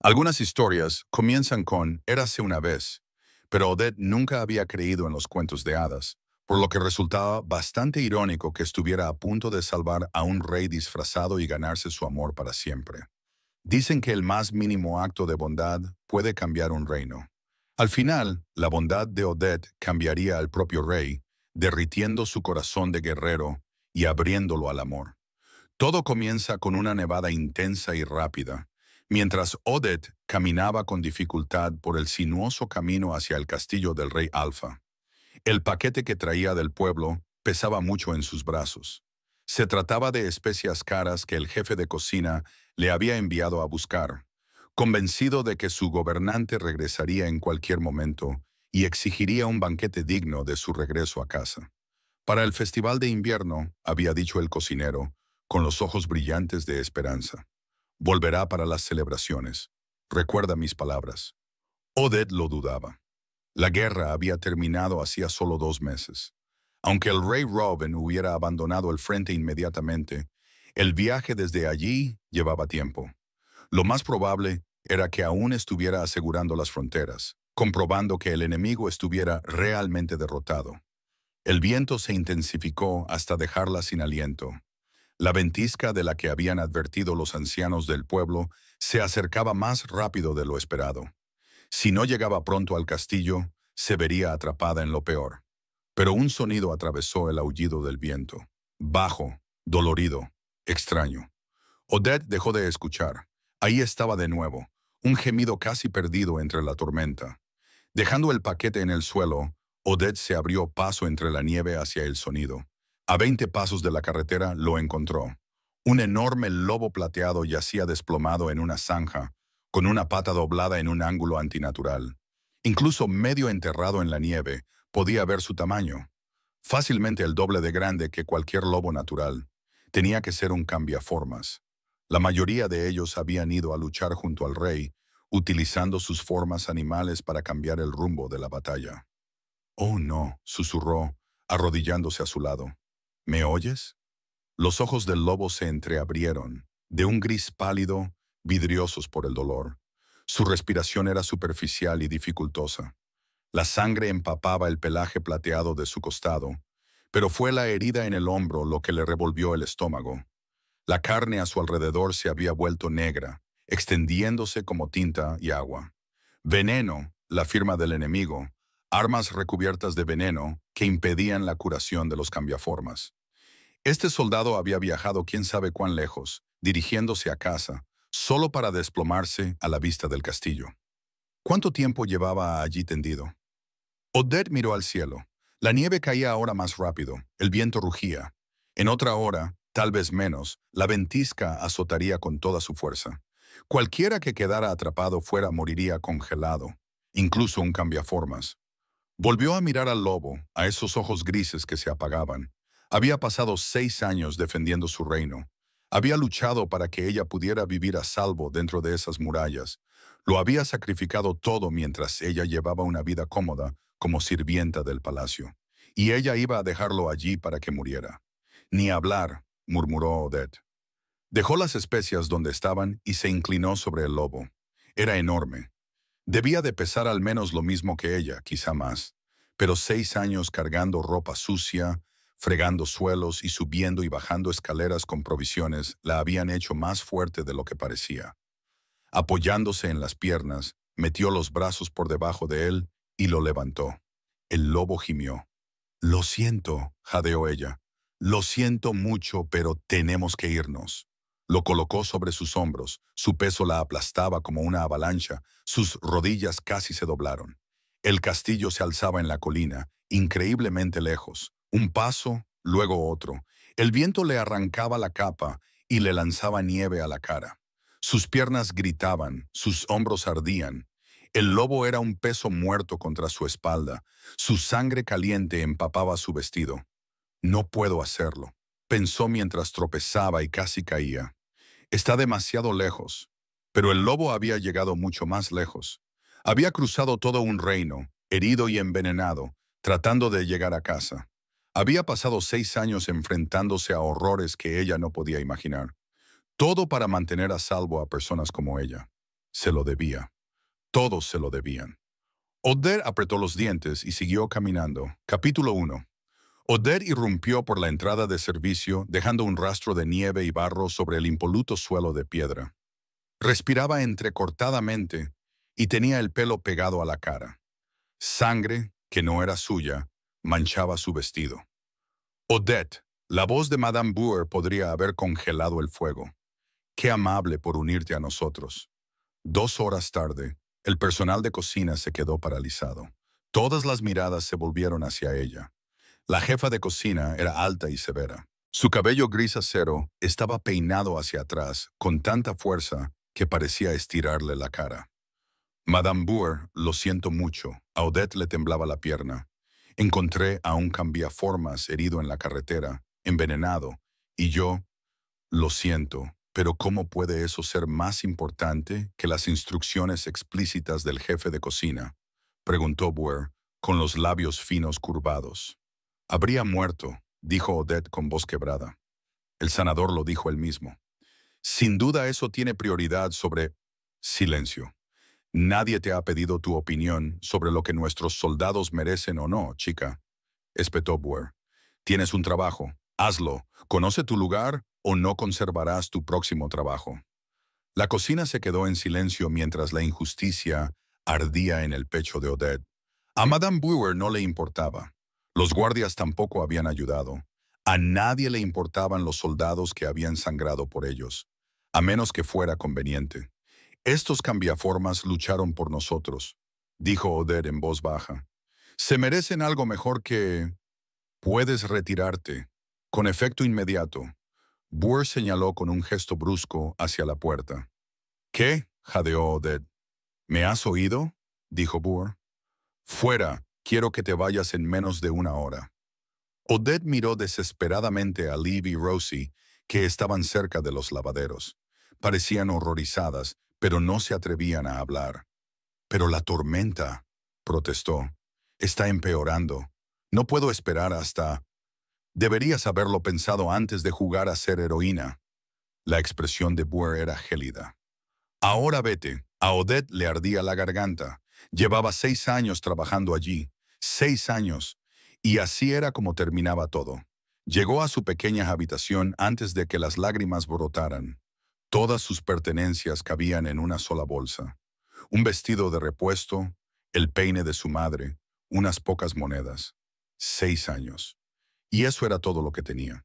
Algunas historias comienzan con «érase una vez», pero Odette nunca había creído en los cuentos de hadas, por lo que resultaba bastante irónico que estuviera a punto de salvar a un rey disfrazado y ganarse su amor para siempre. Dicen que el más mínimo acto de bondad puede cambiar un reino. Al final, la bondad de Odette cambiaría al propio rey, derritiendo su corazón de guerrero y abriéndolo al amor. Todo comienza con una nevada intensa y rápida. Mientras Odette caminaba con dificultad por el sinuoso camino hacia el castillo del rey Alfa, el paquete que traía del pueblo pesaba mucho en sus brazos. Se trataba de especias caras que el jefe de cocina le había enviado a buscar, convencido de que su gobernante regresaría en cualquier momento y exigiría un banquete digno de su regreso a casa. Para el festival de invierno, había dicho el cocinero, con los ojos brillantes de esperanza. Volverá para las celebraciones. Recuerda mis palabras. Odette lo dudaba. La guerra había terminado hacía solo 2 meses. Aunque el rey Robin hubiera abandonado el frente inmediatamente, el viaje desde allí llevaba tiempo. Lo más probable era que aún estuviera asegurando las fronteras, comprobando que el enemigo estuviera realmente derrotado. El viento se intensificó hasta dejarla sin aliento. La ventisca de la que habían advertido los ancianos del pueblo se acercaba más rápido de lo esperado. Si no llegaba pronto al castillo, se vería atrapada en lo peor. Pero un sonido atravesó el aullido del viento. Bajo, dolorido, extraño. Odette dejó de escuchar. Ahí estaba de nuevo, un gemido casi perdido entre la tormenta. Dejando el paquete en el suelo, Odette se abrió paso entre la nieve hacia el sonido. A 20 pasos de la carretera lo encontró. Un enorme lobo plateado yacía desplomado en una zanja, con una pata doblada en un ángulo antinatural. Incluso medio enterrado en la nieve, podía ver su tamaño. Fácilmente el doble de grande que cualquier lobo natural. Tenía que ser un cambiaformas. La mayoría de ellos habían ido a luchar junto al rey, utilizando sus formas animales para cambiar el rumbo de la batalla. «Oh, no», susurró, arrodillándose a su lado. «¿Me oyes?» Los ojos del lobo se entreabrieron, de un gris pálido, vidriosos por el dolor. Su respiración era superficial y dificultosa. La sangre empapaba el pelaje plateado de su costado, pero fue la herida en el hombro lo que le revolvió el estómago. La carne a su alrededor se había vuelto negra, extendiéndose como tinta y agua. Veneno, la firma del enemigo, armas recubiertas de veneno que impedían la curación de los cambiaformas. Este soldado había viajado quién sabe cuán lejos, dirigiéndose a casa, solo para desplomarse a la vista del castillo. ¿Cuánto tiempo llevaba allí tendido? Odette miró al cielo. La nieve caía ahora más rápido, el viento rugía. En otra hora, tal vez menos, la ventisca azotaría con toda su fuerza. Cualquiera que quedara atrapado fuera moriría congelado, incluso un cambiaformas. Volvió a mirar al lobo, a esos ojos grises que se apagaban. Había pasado 6 años defendiendo su reino. Había luchado para que ella pudiera vivir a salvo dentro de esas murallas. Lo había sacrificado todo mientras ella llevaba una vida cómoda como sirvienta del palacio. Y ella iba a dejarlo allí para que muriera. «Ni hablar», murmuró Odette. Dejó las especias donde estaban y se inclinó sobre el lobo. Era enorme. Debía de pesar al menos lo mismo que ella, quizá más. Pero 6 años cargando ropa sucia, fregando suelos y subiendo y bajando escaleras con provisiones la habían hecho más fuerte de lo que parecía. Apoyándose en las piernas, metió los brazos por debajo de él y lo levantó. El lobo gimió. «Lo siento», jadeó ella. «Lo siento mucho, pero tenemos que irnos». Lo colocó sobre sus hombros, su peso la aplastaba como una avalancha, sus rodillas casi se doblaron. El castillo se alzaba en la colina, increíblemente lejos. Un paso, luego otro. El viento le arrancaba la capa y le lanzaba nieve a la cara. Sus piernas gritaban, sus hombros ardían. El lobo era un peso muerto contra su espalda. Su sangre caliente empapaba su vestido. «No puedo hacerlo», pensó mientras tropezaba y casi caía. «Está demasiado lejos». Pero el lobo había llegado mucho más lejos. Había cruzado todo un reino, herido y envenenado, tratando de llegar a casa. Había pasado 6 años enfrentándose a horrores que ella no podía imaginar. Todo para mantener a salvo a personas como ella. Se lo debía. Todos se lo debían. Odette apretó los dientes y siguió caminando. Capítulo 1. Odette irrumpió por la entrada de servicio, dejando un rastro de nieve y barro sobre el impoluto suelo de piedra. Respiraba entrecortadamente y tenía el pelo pegado a la cara. Sangre, que no era suya, manchaba su vestido. Odette, la voz de Madame Bauer podría haber congelado el fuego. Qué amable por unirte a nosotros. 2 horas tarde, el personal de cocina se quedó paralizado. Todas las miradas se volvieron hacia ella. La jefa de cocina era alta y severa. Su cabello gris acero estaba peinado hacia atrás con tanta fuerza que parecía estirarle la cara. Madame Bauer, lo siento mucho. A Odette le temblaba la pierna. Encontré a un cambiaformas herido en la carretera, envenenado, y yo, lo siento, pero ¿cómo puede eso ser más importante que las instrucciones explícitas del jefe de cocina? Preguntó Bauer, con los labios finos curvados. Habría muerto, dijo Odette con voz quebrada. El sanador lo dijo él mismo. Sin duda eso tiene prioridad sobre... Silencio. Nadie te ha pedido tu opinión sobre lo que nuestros soldados merecen o no, chica, espetó Bauer. Tienes un trabajo, hazlo. Conoce tu lugar o no conservarás tu próximo trabajo. La cocina se quedó en silencio mientras la injusticia ardía en el pecho de Odette. A Madame Bauer no le importaba. Los guardias tampoco habían ayudado. A nadie le importaban los soldados que habían sangrado por ellos, a menos que fuera conveniente. Estos cambiaformas lucharon por nosotros, dijo Odette en voz baja. Se merecen algo mejor que... Puedes retirarte. Con efecto inmediato. Bauer señaló con un gesto brusco hacia la puerta. ¿Qué? Jadeó Odette. ¿Me has oído? Dijo Bauer. Fuera, quiero que te vayas en menos de 1 hora. Odette miró desesperadamente a Liv y Rosie, que estaban cerca de los lavaderos. Parecían horrorizadas, pero no se atrevían a hablar. Pero la tormenta, protestó, está empeorando. No puedo esperar hasta... Deberías haberlo pensado antes de jugar a ser heroína. La expresión de Bauer era gélida. Ahora vete. A Odette le ardía la garganta. Llevaba 6 años trabajando allí. 6 años. Y así era como terminaba todo. Llegó a su pequeña habitación antes de que las lágrimas brotaran. Todas sus pertenencias cabían en una sola bolsa. Un vestido de repuesto, el peine de su madre, unas pocas monedas. 6 años. Y eso era todo lo que tenía.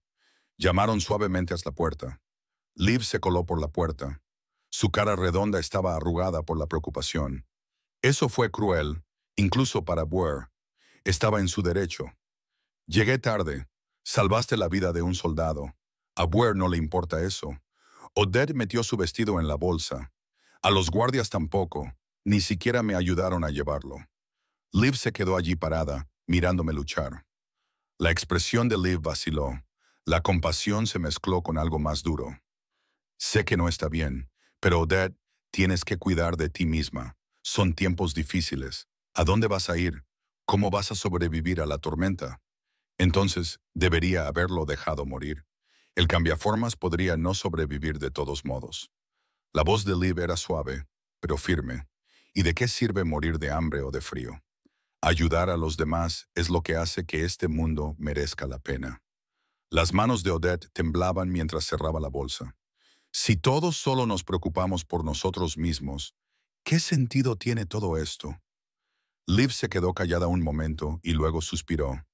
Llamaron suavemente hasta la puerta. Liv se coló por la puerta. Su cara redonda estaba arrugada por la preocupación. Eso fue cruel, incluso para Bauer. Estaba en su derecho. Llegué tarde. Salvaste la vida de un soldado. A Bauer no le importa eso. Odette metió su vestido en la bolsa. A los guardias tampoco. Ni siquiera me ayudaron a llevarlo. Liv se quedó allí parada, mirándome luchar. La expresión de Liv vaciló. La compasión se mezcló con algo más duro. Sé que no está bien, pero Odette, tienes que cuidar de ti misma. Son tiempos difíciles. ¿A dónde vas a ir? ¿Cómo vas a sobrevivir a la tormenta? Entonces, debería haberlo dejado morir. El cambiaformas podría no sobrevivir de todos modos. La voz de Liv era suave, pero firme. ¿Y de qué sirve morir de hambre o de frío? Ayudar a los demás es lo que hace que este mundo merezca la pena. Las manos de Odette temblaban mientras cerraba la bolsa. Si todos solo nos preocupamos por nosotros mismos, ¿qué sentido tiene todo esto? Liv se quedó callada un momento y luego suspiró.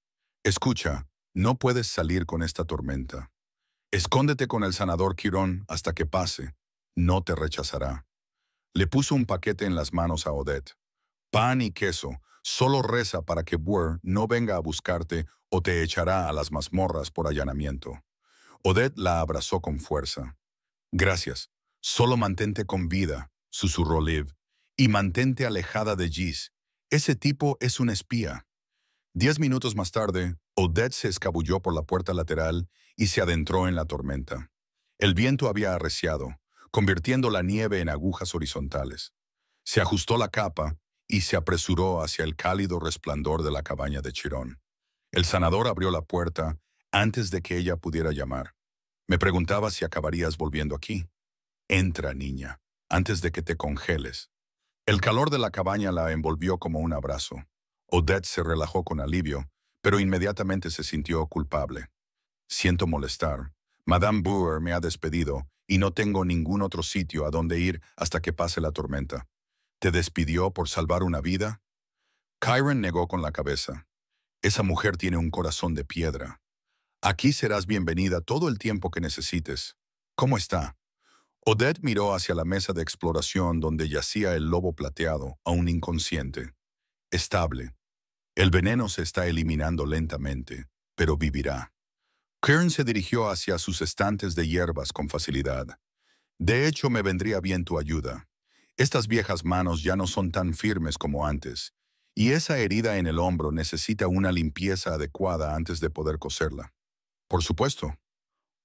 Escucha, no puedes salir con esta tormenta. Escóndete con el sanador Quirón hasta que pase. No te rechazará. Le puso un paquete en las manos a Odette. Pan y queso. Solo reza para que Bauer no venga a buscarte o te echará a las mazmorras por allanamiento. Odette la abrazó con fuerza. Gracias. Solo mantente con vida, susurró Liv, y mantente alejada de Gis. Ese tipo es un espía. 10 minutos más tarde, Odette se escabulló por la puerta lateral y se adentró en la tormenta. El viento había arreciado, convirtiendo la nieve en agujas horizontales. Se ajustó la capa y se apresuró hacia el cálido resplandor de la cabaña de Chirón. El sanador abrió la puerta antes de que ella pudiera llamar. Me preguntaba si acabarías volviendo aquí. Entra, niña. antes de que te congeles. El calor de la cabaña la envolvió como un abrazo. Odette se relajó con alivio, pero inmediatamente se sintió culpable. Siento molestar. Madame Brewer me ha despedido y no tengo ningún otro sitio a donde ir hasta que pase la tormenta. ¿Te despidió por salvar una vida? Kyron negó con la cabeza. Esa mujer tiene un corazón de piedra. Aquí serás bienvenida todo el tiempo que necesites. ¿Cómo está? Odette miró hacia la mesa de exploración donde yacía el lobo plateado, aún inconsciente. Estable. El veneno se está eliminando lentamente, pero vivirá. Kern se dirigió hacia sus estantes de hierbas con facilidad. De hecho, me vendría bien tu ayuda. Estas viejas manos ya no son tan firmes como antes, y esa herida en el hombro necesita una limpieza adecuada antes de poder coserla. Por supuesto.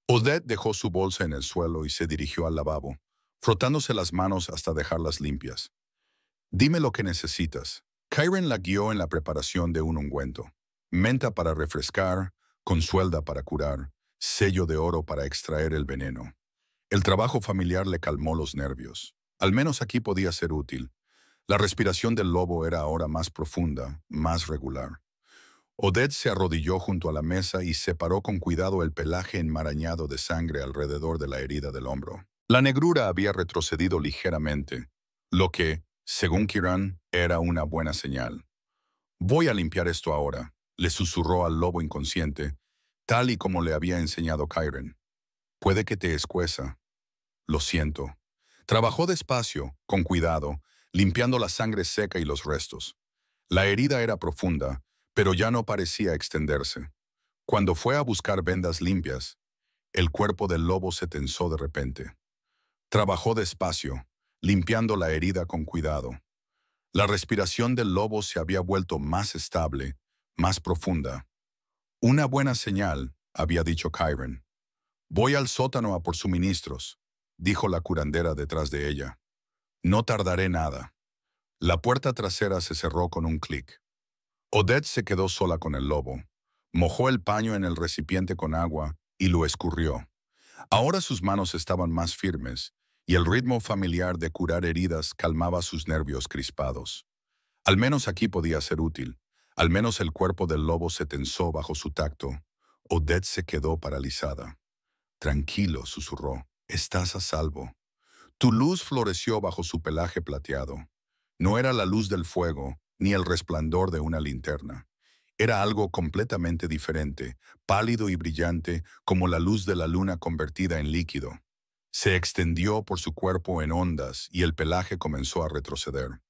Odette dejó su bolsa en el suelo y se dirigió al lavabo, frotándose las manos hasta dejarlas limpias. Dime lo que necesitas. Kyron la guió en la preparación de un ungüento. Menta para refrescar, consuelda para curar, sello de oro para extraer el veneno. El trabajo familiar le calmó los nervios. Al menos aquí podía ser útil. La respiración del lobo era ahora más profunda, más regular. Odette se arrodilló junto a la mesa y separó con cuidado el pelaje enmarañado de sangre alrededor de la herida del hombro. La negrura había retrocedido ligeramente, lo que, según Kiran, era una buena señal. Voy a limpiar esto ahora, le susurró al lobo inconsciente, tal y como le había enseñado Kyron. Puede que te escueza. Lo siento. Trabajó despacio, con cuidado, limpiando la sangre seca y los restos. La herida era profunda, pero ya no parecía extenderse. Cuando fue a buscar vendas limpias, el cuerpo del lobo se tensó de repente. Trabajó despacio, limpiando la herida con cuidado. La respiración del lobo se había vuelto más estable, más profunda. Una buena señal, había dicho Kyron. Voy al sótano a por suministros, dijo la curandera detrás de ella. No tardaré nada. La puerta trasera se cerró con un clic. Odette se quedó sola con el lobo. Mojó el paño en el recipiente con agua y lo escurrió. Ahora sus manos estaban más firmes y el ritmo familiar de curar heridas calmaba sus nervios crispados. Al menos aquí podía ser útil. Al menos el cuerpo del lobo se tensó bajo su tacto. Odette se quedó paralizada. Tranquilo, susurró. Estás a salvo. Tu luz floreció bajo su pelaje plateado. No era la luz del fuego, ni el resplandor de una linterna. Era algo completamente diferente, pálido y brillante como la luz de la luna convertida en líquido. Se extendió por su cuerpo en ondas y el pelaje comenzó a retroceder.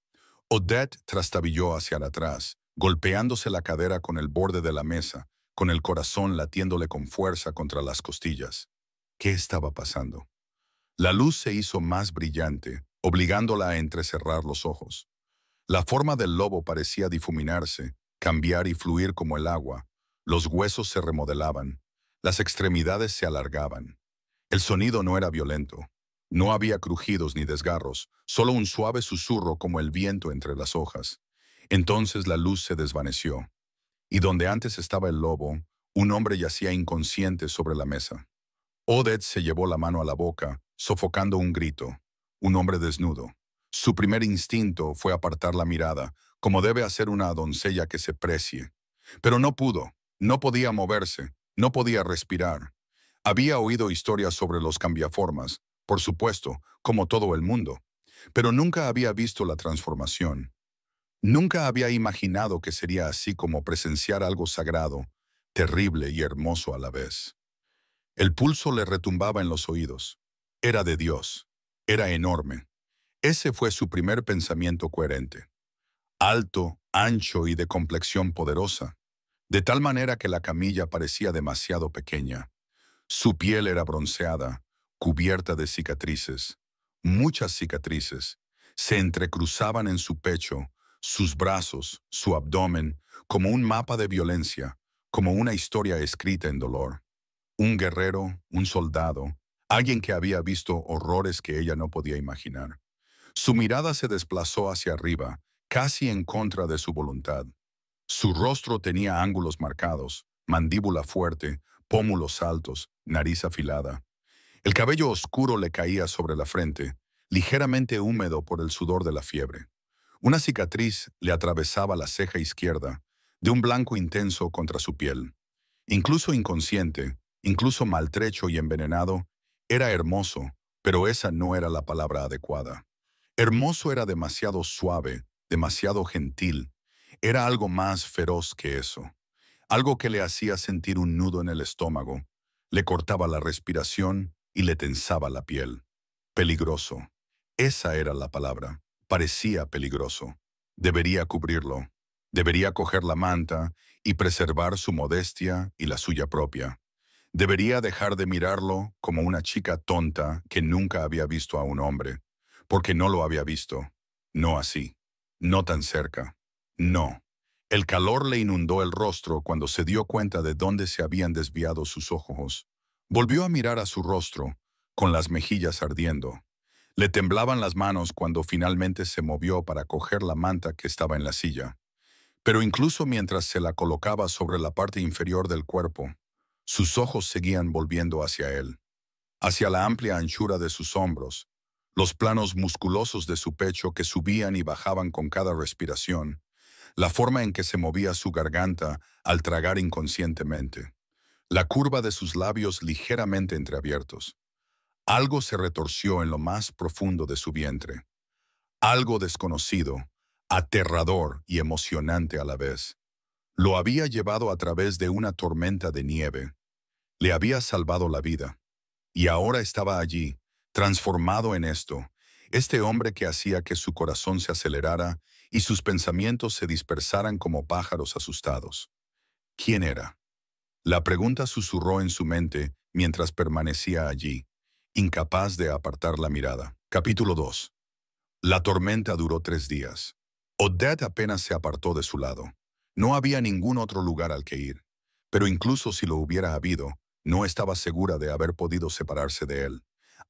Odette trastabilló hacia atrás, golpeándose la cadera con el borde de la mesa, con el corazón latiéndole con fuerza contra las costillas. ¿Qué estaba pasando? La luz se hizo más brillante, obligándola a entrecerrar los ojos. La forma del lobo parecía difuminarse, cambiar y fluir como el agua. Los huesos se remodelaban, las extremidades se alargaban. El sonido no era violento. No había crujidos ni desgarros, solo un suave susurro como el viento entre las hojas. Entonces la luz se desvaneció, y donde antes estaba el lobo, un hombre yacía inconsciente sobre la mesa. Odette se llevó la mano a la boca, sofocando un grito. Un hombre desnudo. Su primer instinto fue apartar la mirada, como debe hacer una doncella que se precie. Pero no pudo, no podía moverse, no podía respirar. Había oído historias sobre los cambiaformas, por supuesto, como todo el mundo, pero nunca había visto la transformación. Nunca había imaginado que sería así como presenciar algo sagrado, terrible y hermoso a la vez. El pulso le retumbaba en los oídos. Era de Dios. Era enorme. Ese fue su primer pensamiento coherente. Alto, ancho y de complexión poderosa, de tal manera que la camilla parecía demasiado pequeña. Su piel era bronceada, cubierta de cicatrices. Muchas cicatrices se entrecruzaban en su pecho, sus brazos, su abdomen, como un mapa de violencia, como una historia escrita en dolor. Un guerrero, un soldado, alguien que había visto horrores que ella no podía imaginar. Su mirada se desplazó hacia arriba, casi en contra de su voluntad. Su rostro tenía ángulos marcados, mandíbula fuerte, pómulos altos, nariz afilada. El cabello oscuro le caía sobre la frente, ligeramente húmedo por el sudor de la fiebre. Una cicatriz le atravesaba la ceja izquierda, de un blanco intenso contra su piel. Incluso inconsciente, incluso maltrecho y envenenado, era hermoso, pero esa no era la palabra adecuada. Hermoso era demasiado suave, demasiado gentil. Era algo más feroz que eso. Algo que le hacía sentir un nudo en el estómago, le cortaba la respiración y le tensaba la piel. Peligroso. Esa era la palabra. Parecía peligroso. Debería cubrirlo. Debería coger la manta y preservar su modestia y la suya propia. Debería dejar de mirarlo como una chica tonta que nunca había visto a un hombre, porque no lo había visto. No así. No tan cerca. No. El calor le inundó el rostro cuando se dio cuenta de dónde se habían desviado sus ojos. Volvió a mirar a su rostro, con las mejillas ardiendo. Le temblaban las manos cuando finalmente se movió para coger la manta que estaba en la silla. Pero incluso mientras se la colocaba sobre la parte inferior del cuerpo, sus ojos seguían volviendo hacia él, hacia la amplia anchura de sus hombros, los planos musculosos de su pecho que subían y bajaban con cada respiración, la forma en que se movía su garganta al tragar inconscientemente, la curva de sus labios ligeramente entreabiertos. Algo se retorció en lo más profundo de su vientre. Algo desconocido, aterrador y emocionante a la vez. Lo había llevado a través de una tormenta de nieve. Le había salvado la vida. Y ahora estaba allí, transformado en esto, este hombre que hacía que su corazón se acelerara y sus pensamientos se dispersaran como pájaros asustados. ¿Quién era? La pregunta susurró en su mente mientras permanecía allí, incapaz de apartar la mirada. Capítulo 2. La tormenta duró 3 días. Odette apenas se apartó de su lado. No había ningún otro lugar al que ir. Pero incluso si lo hubiera habido, no estaba segura de haber podido separarse de él.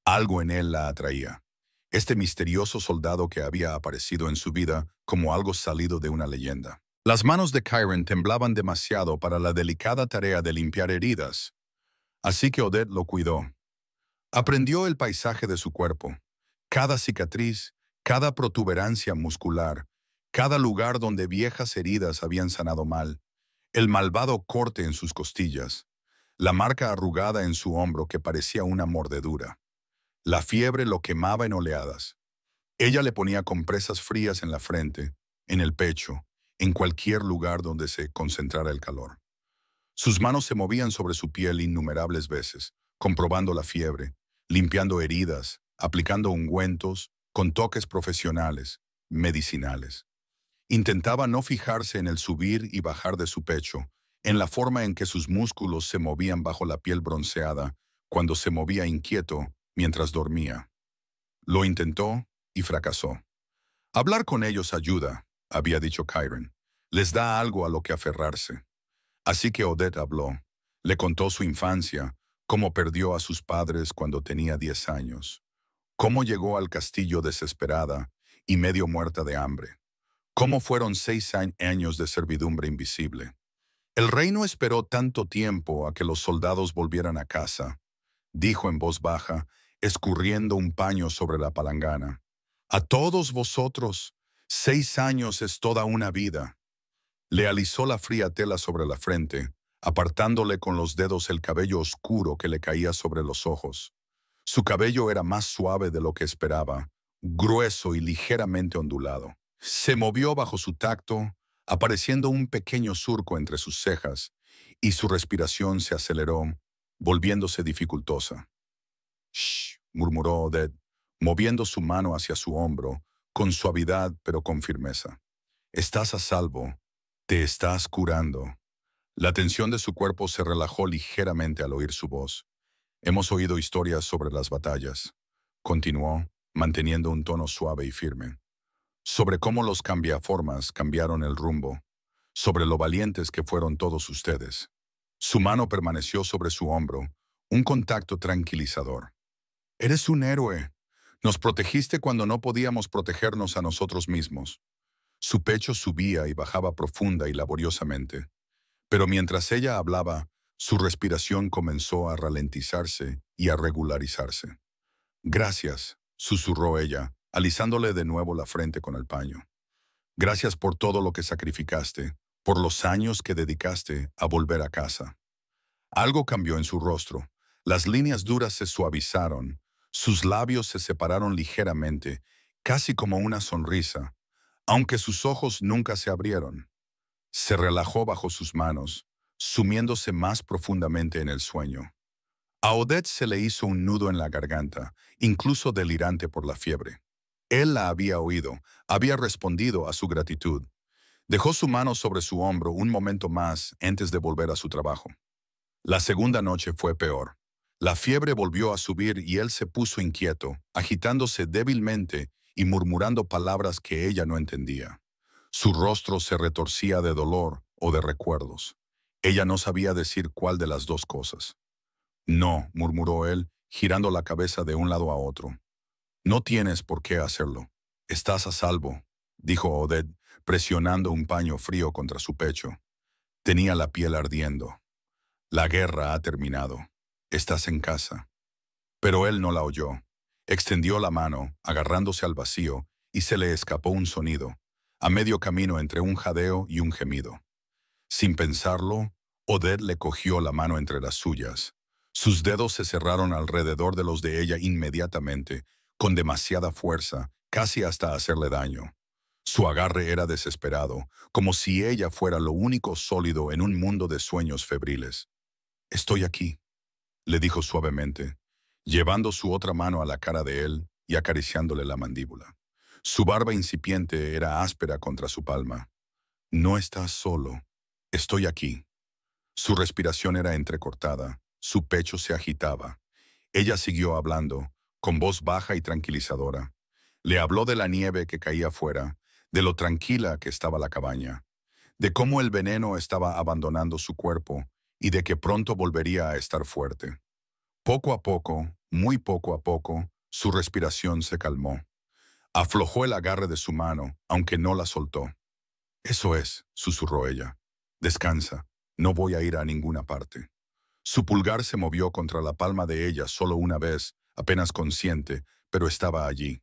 Algo en él la atraía. Este misterioso soldado que había aparecido en su vida como algo salido de una leyenda. Las manos de Kyron temblaban demasiado para la delicada tarea de limpiar heridas. Así que Odette lo cuidó. Aprendió el paisaje de su cuerpo. Cada cicatriz, cada protuberancia muscular, cada lugar donde viejas heridas habían sanado mal, el malvado corte en sus costillas, la marca arrugada en su hombro que parecía una mordedura. La fiebre lo quemaba en oleadas. Ella le ponía compresas frías en la frente, en el pecho, en cualquier lugar donde se concentrara el calor. Sus manos se movían sobre su piel innumerables veces, comprobando la fiebre, limpiando heridas, aplicando ungüentos, con toques profesionales, medicinales. Intentaba no fijarse en el subir y bajar de su pecho, en la forma en que sus músculos se movían bajo la piel bronceada cuando se movía inquieto mientras dormía. Lo intentó y fracasó. Hablar con ellos ayuda, había dicho Kyron. Les da algo a lo que aferrarse. Así que Odette habló. Le contó su infancia, cómo perdió a sus padres cuando tenía 10 años, cómo llegó al castillo desesperada y medio muerta de hambre, cómo fueron 6 años de servidumbre invisible. El rey no esperó tanto tiempo a que los soldados volvieran a casa, dijo en voz baja, escurriendo un paño sobre la palangana. A todos vosotros, 6 años es toda una vida. Le alisó la fría tela sobre la frente, apartándole con los dedos el cabello oscuro que le caía sobre los ojos. Su cabello era más suave de lo que esperaba, grueso y ligeramente ondulado. Se movió bajo su tacto, apareciendo un pequeño surco entre sus cejas, y su respiración se aceleró, volviéndose dificultosa. «Shh», murmuró Odette, moviendo su mano hacia su hombro, con suavidad pero con firmeza. «Estás a salvo. Te estás curando». La tensión de su cuerpo se relajó ligeramente al oír su voz. «Hemos oído historias sobre las batallas», continuó, manteniendo un tono suave y firme. «Sobre cómo los cambiaformas cambiaron el rumbo. Sobre lo valientes que fueron todos ustedes». Su mano permaneció sobre su hombro, un contacto tranquilizador. «Eres un héroe. Nos protegiste cuando no podíamos protegernos a nosotros mismos». Su pecho subía y bajaba profunda y laboriosamente. Pero mientras ella hablaba, su respiración comenzó a ralentizarse y a regularizarse. «Gracias», susurró ella, alisándole de nuevo la frente con el paño. Gracias por todo lo que sacrificaste, por los años que dedicaste a volver a casa. Algo cambió en su rostro. Las líneas duras se suavizaron, sus labios se separaron ligeramente, casi como una sonrisa, aunque sus ojos nunca se abrieron. Se relajó bajo sus manos, sumiéndose más profundamente en el sueño. A Odette se le hizo un nudo en la garganta, incluso delirante por la fiebre. Él la había oído, había respondido a su gratitud. Dejó su mano sobre su hombro un momento más antes de volver a su trabajo. La segunda noche fue peor. La fiebre volvió a subir y él se puso inquieto, agitándose débilmente y murmurando palabras que ella no entendía. Su rostro se retorcía de dolor o de recuerdos. Ella no sabía decir cuál de las dos cosas. No, murmuró él, girando la cabeza de un lado a otro. No tienes por qué hacerlo. Estás a salvo, dijo Odette, presionando un paño frío contra su pecho. Tenía la piel ardiendo. La guerra ha terminado. Estás en casa. Pero él no la oyó. Extendió la mano, agarrándose al vacío, y se le escapó un sonido, a medio camino entre un jadeo y un gemido. Sin pensarlo, Odette le cogió la mano entre las suyas. Sus dedos se cerraron alrededor de los de ella inmediatamente, con demasiada fuerza, casi hasta hacerle daño. Su agarre era desesperado, como si ella fuera lo único sólido en un mundo de sueños febriles. «Estoy aquí», le dijo suavemente, llevando su otra mano a la cara de él y acariciándole la mandíbula. Su barba incipiente era áspera contra su palma. «No estás solo. Estoy aquí». Su respiración era entrecortada, su pecho se agitaba. Ella siguió hablando, con voz baja y tranquilizadora. Le habló de la nieve que caía afuera, de lo tranquila que estaba la cabaña, de cómo el veneno estaba abandonando su cuerpo y de que pronto volvería a estar fuerte. Poco a poco, muy poco a poco, su respiración se calmó. Aflojó el agarre de su mano, aunque no la soltó. «Eso es», susurró ella. «Descansa, no voy a ir a ninguna parte». Su pulgar se movió contra la palma de ella solo una vez, apenas consciente, pero estaba allí.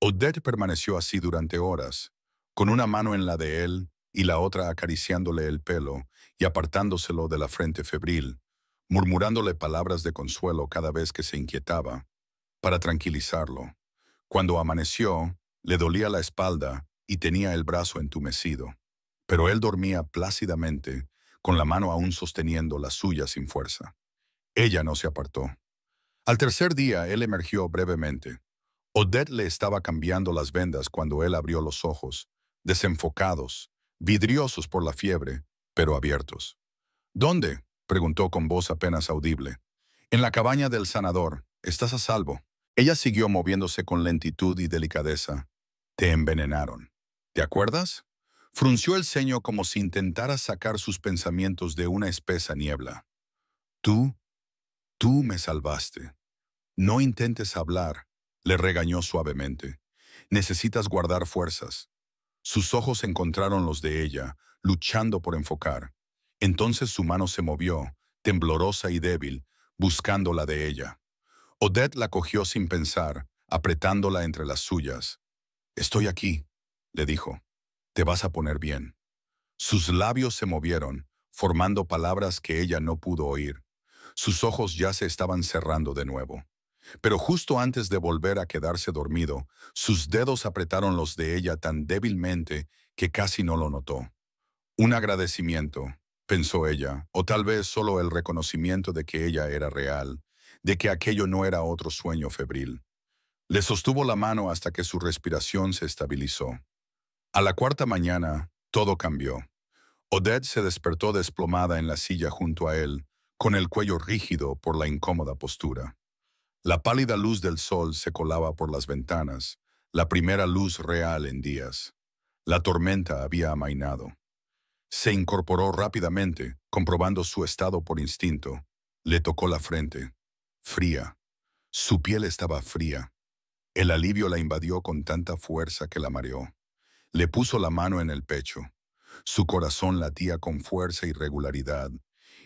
Odette permaneció así durante horas, con una mano en la de él y la otra acariciándole el pelo y apartándoselo de la frente febril, murmurándole palabras de consuelo cada vez que se inquietaba, para tranquilizarlo. Cuando amaneció, le dolía la espalda y tenía el brazo entumecido, pero él dormía plácidamente, con la mano aún sosteniendo la suya sin fuerza. Ella no se apartó. Al tercer día, él emergió brevemente. Odette le estaba cambiando las vendas cuando él abrió los ojos, desenfocados, vidriosos por la fiebre, pero abiertos. «¿Dónde?», preguntó con voz apenas audible. «En la cabaña del sanador. Estás a salvo». Ella siguió moviéndose con lentitud y delicadeza. «Te envenenaron. ¿Te acuerdas?». Frunció el ceño como si intentara sacar sus pensamientos de una espesa niebla. «Tú, tú me salvaste. No intentes hablar», le regañó suavemente. «Necesitas guardar fuerzas». Sus ojos encontraron los de ella, luchando por enfocar. Entonces su mano se movió, temblorosa y débil, buscando la de ella. Odette la cogió sin pensar, apretándola entre las suyas. «Estoy aquí», le dijo. «Te vas a poner bien». Sus labios se movieron, formando palabras que ella no pudo oír. Sus ojos ya se estaban cerrando de nuevo. Pero justo antes de volver a quedarse dormido, sus dedos apretaron los de ella tan débilmente que casi no lo notó. Un agradecimiento, pensó ella, o tal vez solo el reconocimiento de que ella era real, de que aquello no era otro sueño febril. Le sostuvo la mano hasta que su respiración se estabilizó. A la cuarta mañana, todo cambió. Odette se despertó desplomada en la silla junto a él, con el cuello rígido por la incómoda postura. La pálida luz del sol se colaba por las ventanas, la primera luz real en días. La tormenta había amainado. Se incorporó rápidamente, comprobando su estado por instinto. Le tocó la frente. Fría. Su piel estaba fría. El alivio la invadió con tanta fuerza que la mareó. Le puso la mano en el pecho. Su corazón latía con fuerza y regularidad,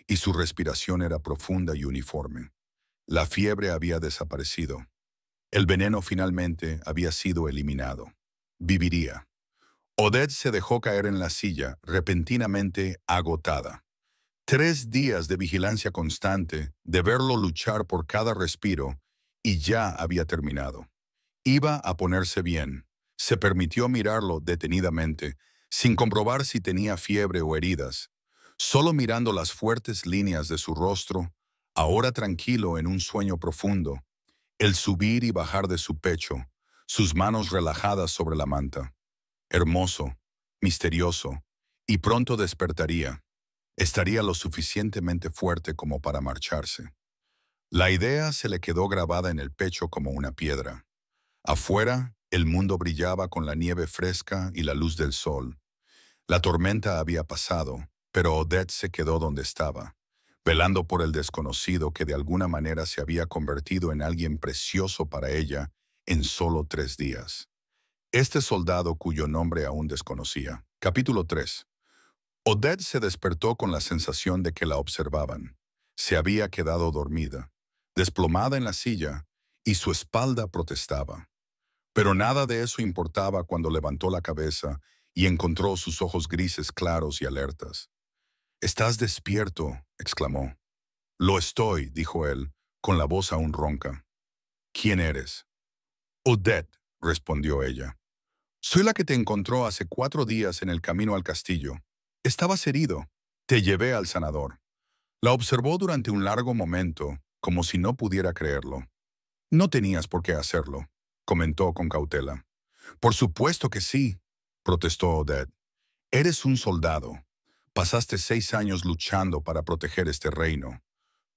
y su respiración era profunda y uniforme. La fiebre había desaparecido. El veneno finalmente había sido eliminado. Viviría. Odette se dejó caer en la silla, repentinamente agotada. 3 días de vigilancia constante, de verlo luchar por cada respiro, y ya había terminado. Iba a ponerse bien. Se permitió mirarlo detenidamente, sin comprobar si tenía fiebre o heridas. Solo mirando las fuertes líneas de su rostro, ahora tranquilo en un sueño profundo, el subir y bajar de su pecho, sus manos relajadas sobre la manta. Hermoso, misterioso, y pronto despertaría. Estaría lo suficientemente fuerte como para marcharse. La idea se le quedó grabada en el pecho como una piedra. Afuera, el mundo brillaba con la nieve fresca y la luz del sol. La tormenta había pasado, pero Odette se quedó donde estaba, velando por el desconocido que de alguna manera se había convertido en alguien precioso para ella en solo 3 días. Este soldado cuyo nombre aún desconocía. Capítulo 3. Odette se despertó con la sensación de que la observaban. Se había quedado dormida, desplomada en la silla, y su espalda protestaba. Pero nada de eso importaba cuando levantó la cabeza y encontró sus ojos grises claros y alertas. «¿Estás despierto?», exclamó. «Lo estoy», dijo él, con la voz aún ronca. «¿Quién eres?» «Odette», respondió ella. «Soy la que te encontró hace 4 días en el camino al castillo. Estabas herido. Te llevé al sanador». La observó durante un largo momento, como si no pudiera creerlo. «No tenías por qué hacerlo», comentó con cautela. «Por supuesto que sí», protestó Odette. «Eres un soldado. Pasaste 6 años luchando para proteger este reino.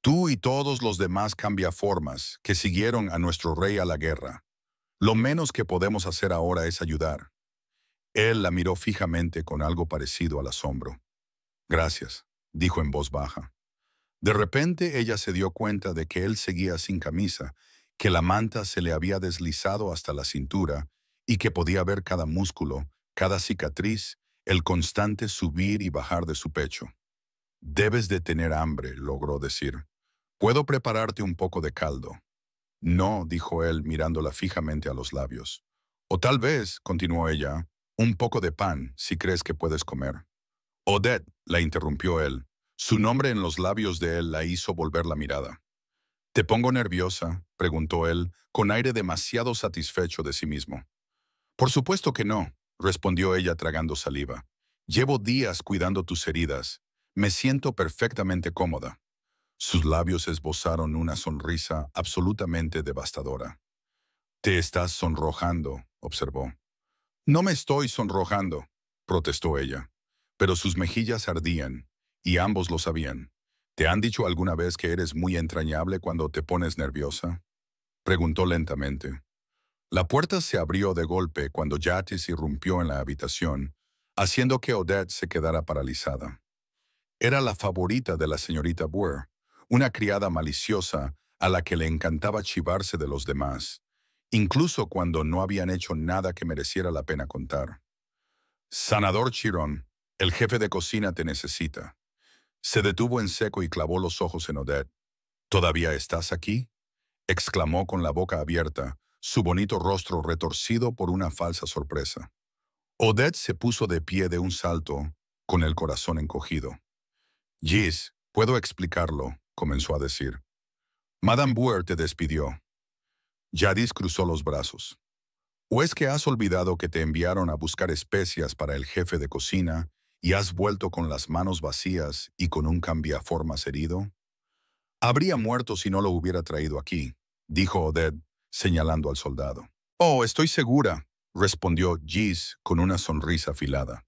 Tú y todos los demás cambiaformas que siguieron a nuestro rey a la guerra. Lo menos que podemos hacer ahora es ayudar». Él la miró fijamente con algo parecido al asombro. «Gracias», dijo en voz baja. De repente ella se dio cuenta de que él seguía sin camisa, que la manta se le había deslizado hasta la cintura y que podía ver cada músculo, cada cicatriz, el constante subir y bajar de su pecho. «Debes de tener hambre», logró decir. «Puedo prepararte un poco de caldo». «No», dijo él mirándola fijamente a los labios. «O tal vez», continuó ella, «un poco de pan, si crees que puedes comer». «Odette», la interrumpió él. Su nombre en los labios de él la hizo volver la mirada. «¿Te pongo nerviosa?», preguntó él, con aire demasiado satisfecho de sí mismo. «Por supuesto que no», respondió ella tragando saliva. «Llevo días cuidando tus heridas. Me siento perfectamente cómoda». Sus labios esbozaron una sonrisa absolutamente devastadora. «Te estás sonrojando», observó. «No me estoy sonrojando», protestó ella. Pero sus mejillas ardían, y ambos lo sabían. «¿Te han dicho alguna vez que eres muy entrañable cuando te pones nerviosa?», preguntó lentamente. La puerta se abrió de golpe cuando Yatis irrumpió en la habitación, haciendo que Odette se quedara paralizada. Era la favorita de la señorita Burr, una criada maliciosa a la que le encantaba chivarse de los demás, incluso cuando no habían hecho nada que mereciera la pena contar. «Sanador Chiron, el jefe de cocina te necesita». Se detuvo en seco y clavó los ojos en Odette. «¿Todavía estás aquí?», exclamó con la boca abierta, su bonito rostro retorcido por una falsa sorpresa. Odette se puso de pie de un salto, con el corazón encogido. «Gis, puedo explicarlo», comenzó a decir. «Madame Burr te despidió». Jadis cruzó los brazos. «¿O es que has olvidado que te enviaron a buscar especias para el jefe de cocina y has vuelto con las manos vacías y con un cambiaformas herido?» «Habría muerto si no lo hubiera traído aquí», dijo Odette, señalando al soldado. «Oh, estoy segura», respondió Gis con una sonrisa afilada.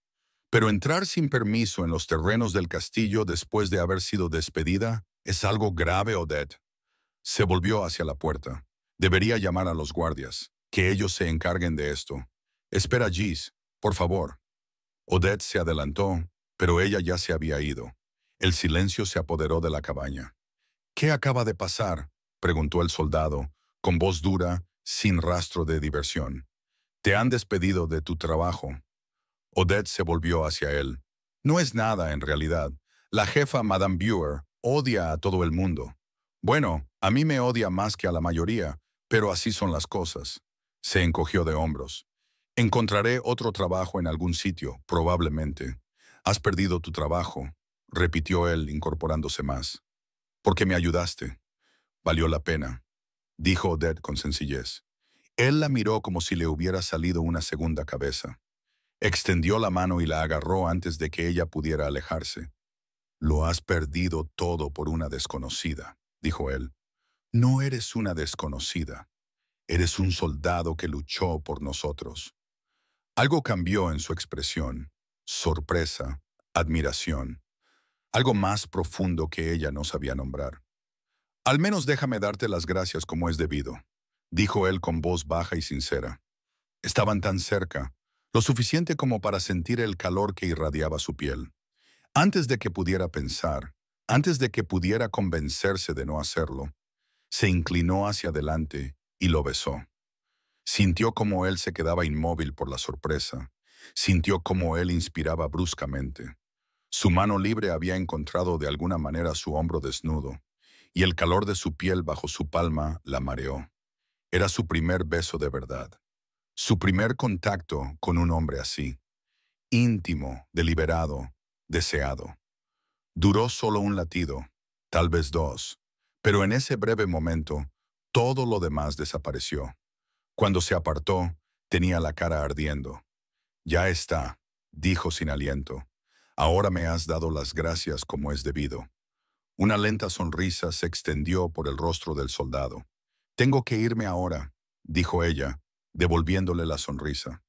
«Pero entrar sin permiso en los terrenos del castillo después de haber sido despedida es algo grave, Odette». Se volvió hacia la puerta. «Debería llamar a los guardias, que ellos se encarguen de esto. Espera, Gis, por favor». Odette se adelantó, pero ella ya se había ido. El silencio se apoderó de la cabaña. «¿Qué acaba de pasar?», preguntó el soldado, con voz dura, sin rastro de diversión. «Te han despedido de tu trabajo». Odette se volvió hacia él. «No es nada, en realidad. La jefa, Madame Burr, odia a todo el mundo. Bueno, a mí me odia más que a la mayoría, Pero así son las cosas. Se encogió de hombros. Encontraré otro trabajo en algún sitio, probablemente. Has perdido tu trabajo, repitió él, incorporándose más. Porque me ayudaste. Valió la pena, dijo Odette con sencillez. Él la miró como si le hubiera salido una segunda cabeza. Extendió la mano y la agarró antes de que ella pudiera alejarse. Lo has perdido todo por una desconocida, dijo él. No eres una desconocida. Eres un soldado que luchó por nosotros. Algo cambió en su expresión. Sorpresa, admiración. Algo más profundo que ella no sabía nombrar. Al menos déjame darte las gracias como es debido, dijo él con voz baja y sincera. Estaban tan cerca, lo suficiente como para sentir el calor que irradiaba su piel. Antes de que pudiera pensar, antes de que pudiera convencerse de no hacerlo, se inclinó hacia adelante y lo besó. Sintió como él se quedaba inmóvil por la sorpresa. Sintió como él inspiraba bruscamente. Su mano libre había encontrado de alguna manera su hombro desnudo, y el calor de su piel bajo su palma la mareó. Era su primer beso de verdad. Su primer contacto con un hombre así. Íntimo, deliberado, deseado. Duró solo un latido, tal vez dos, pero en ese breve momento, todo lo demás desapareció. Cuando se apartó, tenía la cara ardiendo. Ya está, dijo sin aliento. Ahora me has dado las gracias como es debido. Una lenta sonrisa se extendió por el rostro del soldado. Tengo que irme ahora, dijo ella, devolviéndole la sonrisa.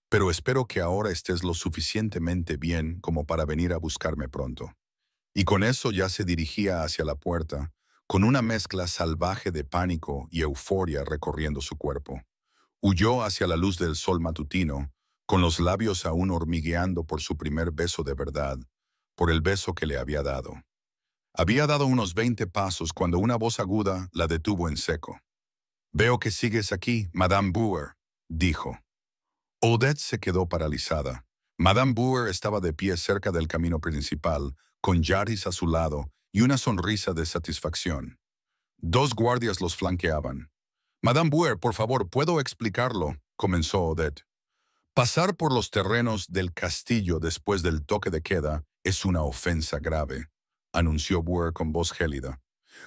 Pero espero que ahora estés lo suficientemente bien como para venir a buscarme pronto. Y con eso ya se dirigía hacia la puerta, con una mezcla salvaje de pánico y euforia recorriendo su cuerpo. Huyó hacia la luz del sol matutino, con los labios aún hormigueando por su primer beso de verdad, por el beso que le había dado. Había dado unos 20 pasos cuando una voz aguda la detuvo en seco. «Veo que sigues aquí, Madame Bauer», dijo. Odette se quedó paralizada. Madame Bauer estaba de pie cerca del camino principal, con Jarvis a su lado y una sonrisa de satisfacción. Dos guardias los flanqueaban. «Madame Bauer, por favor, ¿puedo explicarlo?», comenzó Odette. «Pasar por los terrenos del castillo después del toque de queda es una ofensa grave», anunció Bauer con voz gélida.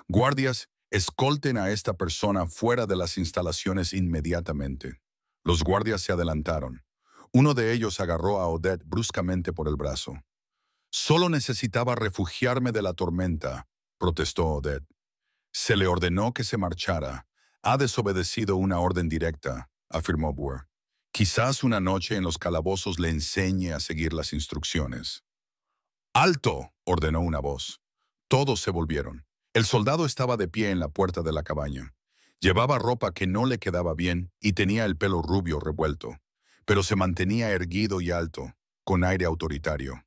«Guardias, escolten a esta persona fuera de las instalaciones inmediatamente». Los guardias se adelantaron. Uno de ellos agarró a Odette bruscamente por el brazo. «Solo necesitaba refugiarme de la tormenta», protestó Odette. «Se le ordenó que se marchara. Ha desobedecido una orden directa», afirmó Bauer. «Quizás una noche en los calabozos le enseñe a seguir las instrucciones». «¡Alto!», ordenó una voz. Todos se volvieron. El soldado estaba de pie en la puerta de la cabaña. Llevaba ropa que no le quedaba bien y tenía el pelo rubio revuelto, pero se mantenía erguido y alto, con aire autoritario.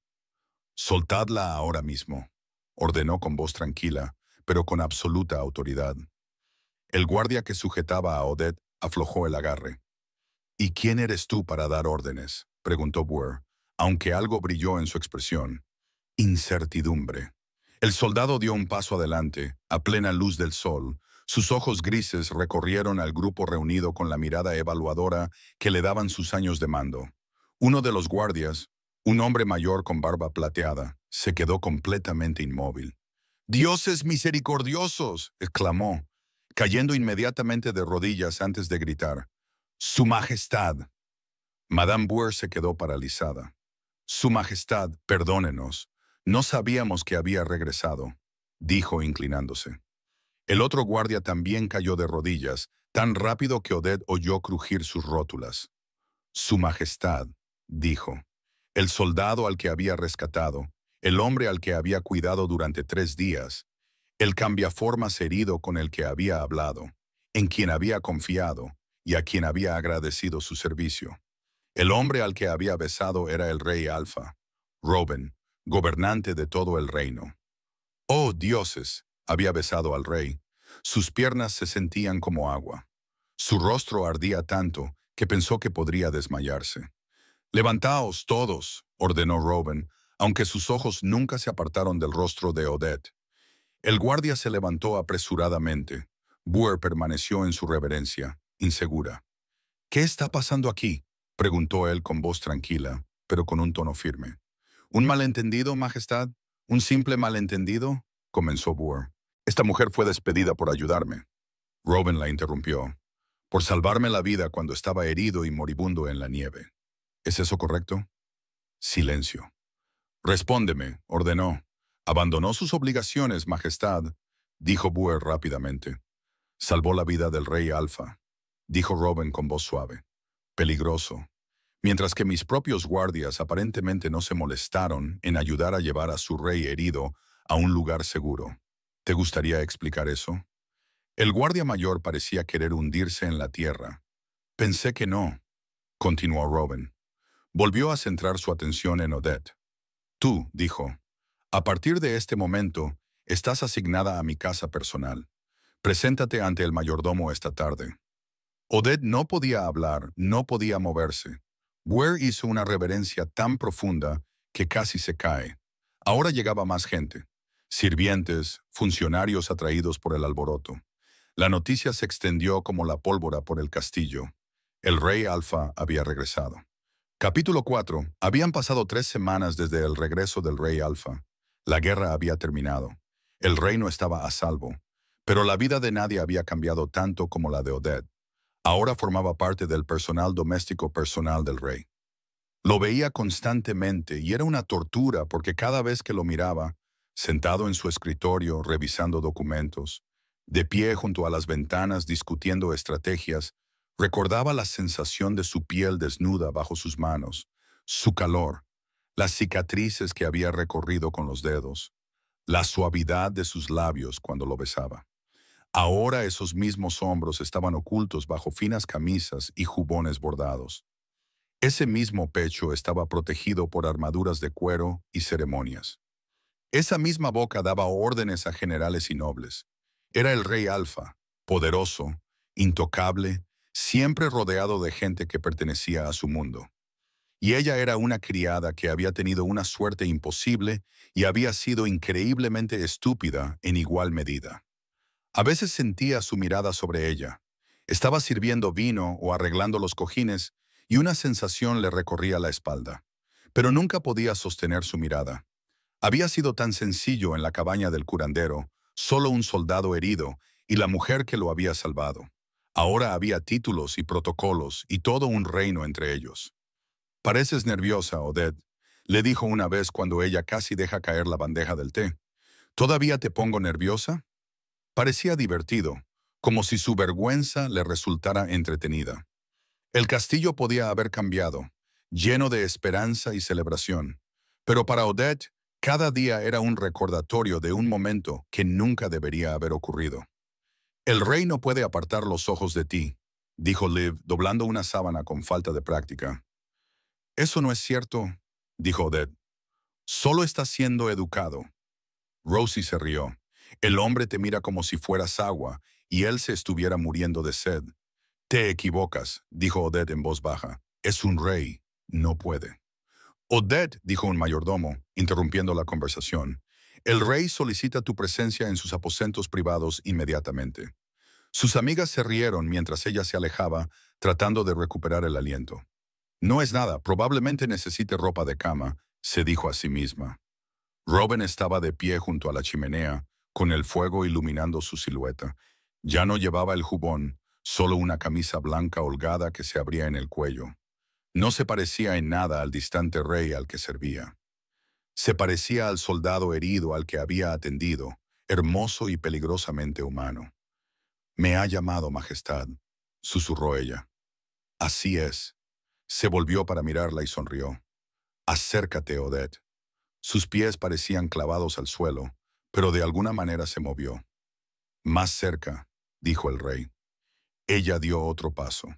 «Soltadla ahora mismo», ordenó con voz tranquila, pero con absoluta autoridad. El guardia que sujetaba a Odette aflojó el agarre. «¿Y quién eres tú para dar órdenes?», preguntó Bauer, aunque algo brilló en su expresión. Incertidumbre. El soldado dio un paso adelante, a plena luz del sol. Sus ojos grises recorrieron al grupo reunido con la mirada evaluadora que le daban sus años de mando. Uno de los guardias, un hombre mayor con barba plateada, se quedó completamente inmóvil. «¡Dioses misericordiosos!», exclamó, cayendo inmediatamente de rodillas antes de gritar. «¡Su Majestad!». Madame Bauer se quedó paralizada. «Su Majestad, perdónenos. No sabíamos que había regresado», dijo inclinándose. El otro guardia también cayó de rodillas, tan rápido que Odette oyó crujir sus rótulas. «Su Majestad», dijo. El soldado al que había rescatado, el hombre al que había cuidado durante 3 días, el cambiaformas herido con el que había hablado, en quien había confiado y a quien había agradecido su servicio. El hombre al que había besado era el rey Alfa, Robin, gobernante de todo el reino. ¡Oh, dioses!, había besado al rey. Sus piernas se sentían como agua. Su rostro ardía tanto que pensó que podría desmayarse. «Levantaos todos», ordenó Robin, aunque sus ojos nunca se apartaron del rostro de Odette. El guardia se levantó apresuradamente. Buer permaneció en su reverencia, insegura. ¿Qué está pasando aquí?, preguntó él con voz tranquila, pero con un tono firme. ¿Un malentendido, Majestad? ¿Un simple malentendido?, comenzó Buer. Esta mujer fue despedida por ayudarme. Robin la interrumpió. Por salvarme la vida cuando estaba herido y moribundo en la nieve. ¿Es eso correcto? Silencio. Respóndeme, ordenó. Abandonó sus obligaciones, Majestad, dijo Buer rápidamente. Salvó la vida del rey Alfa, dijo Robin con voz suave. Peligroso. Mientras que mis propios guardias aparentemente no se molestaron en ayudar a llevar a su rey herido a un lugar seguro. ¿Te gustaría explicar eso? El guardia mayor parecía querer hundirse en la tierra. Pensé que no, continuó Robin. Volvió a centrar su atención en Odette. Tú, dijo, a partir de este momento, estás asignada a mi casa personal. Preséntate ante el mayordomo esta tarde. Odette no podía hablar, no podía moverse. Buer hizo una reverencia tan profunda que casi se cae. Ahora llegaba más gente. Sirvientes, funcionarios atraídos por el alboroto. La noticia se extendió como la pólvora por el castillo. El rey Alfa había regresado. Capítulo 4. Habían pasado 3 semanas desde el regreso del rey Alfa. La guerra había terminado. El reino estaba a salvo. Pero la vida de nadie había cambiado tanto como la de Odette. Ahora formaba parte del personal doméstico personal del rey. Lo veía constantemente y era una tortura porque cada vez que lo miraba, sentado en su escritorio revisando documentos, de pie junto a las ventanas discutiendo estrategias, recordaba la sensación de su piel desnuda bajo sus manos, su calor, las cicatrices que había recorrido con los dedos, la suavidad de sus labios cuando lo besaba. Ahora esos mismos hombros estaban ocultos bajo finas camisas y jubones bordados. Ese mismo pecho estaba protegido por armaduras de cuero y ceremonias. Esa misma boca daba órdenes a generales y nobles. Era el rey Alfa, poderoso, intocable, siempre rodeado de gente que pertenecía a su mundo. Y ella era una criada que había tenido una suerte imposible y había sido increíblemente estúpida en igual medida. A veces sentía su mirada sobre ella. Estaba sirviendo vino o arreglando los cojines y una sensación le recorría la espalda. Pero nunca podía sostener su mirada. Había sido tan sencillo en la cabaña del curandero, solo un soldado herido y la mujer que lo había salvado. Ahora había títulos y protocolos y todo un reino entre ellos. «Pareces nerviosa, Odette», le dijo una vez cuando ella casi deja caer la bandeja del té. «¿Todavía te pongo nerviosa?» Parecía divertido, como si su vergüenza le resultara entretenida. El castillo podía haber cambiado, lleno de esperanza y celebración, pero para Odette, cada día era un recordatorio de un momento que nunca debería haber ocurrido. «El rey no puede apartar los ojos de ti», dijo Liv, doblando una sábana con falta de práctica. «Eso no es cierto», dijo Odette. «Solo estás siendo educado». Rosie se rió. «El hombre te mira como si fueras agua y él se estuviera muriendo de sed». «Te equivocas», dijo Odette en voz baja. «Es un rey. No puede». «Odette», dijo un mayordomo, interrumpiendo la conversación, «el rey solicita tu presencia en sus aposentos privados inmediatamente». Sus amigas se rieron mientras ella se alejaba, tratando de recuperar el aliento. «No es nada, probablemente necesite ropa de cama», se dijo a sí misma. Robin estaba de pie junto a la chimenea, con el fuego iluminando su silueta. Ya no llevaba el jubón, solo una camisa blanca holgada que se abría en el cuello. No se parecía en nada al distante rey al que servía. Se parecía al soldado herido al que había atendido, hermoso y peligrosamente humano. «Me ha llamado, Majestad», susurró ella. «Así es». Se volvió para mirarla y sonrió. «Acércate, Odette». Sus pies parecían clavados al suelo, pero de alguna manera se movió. «Más cerca», dijo el rey. Ella dio otro paso.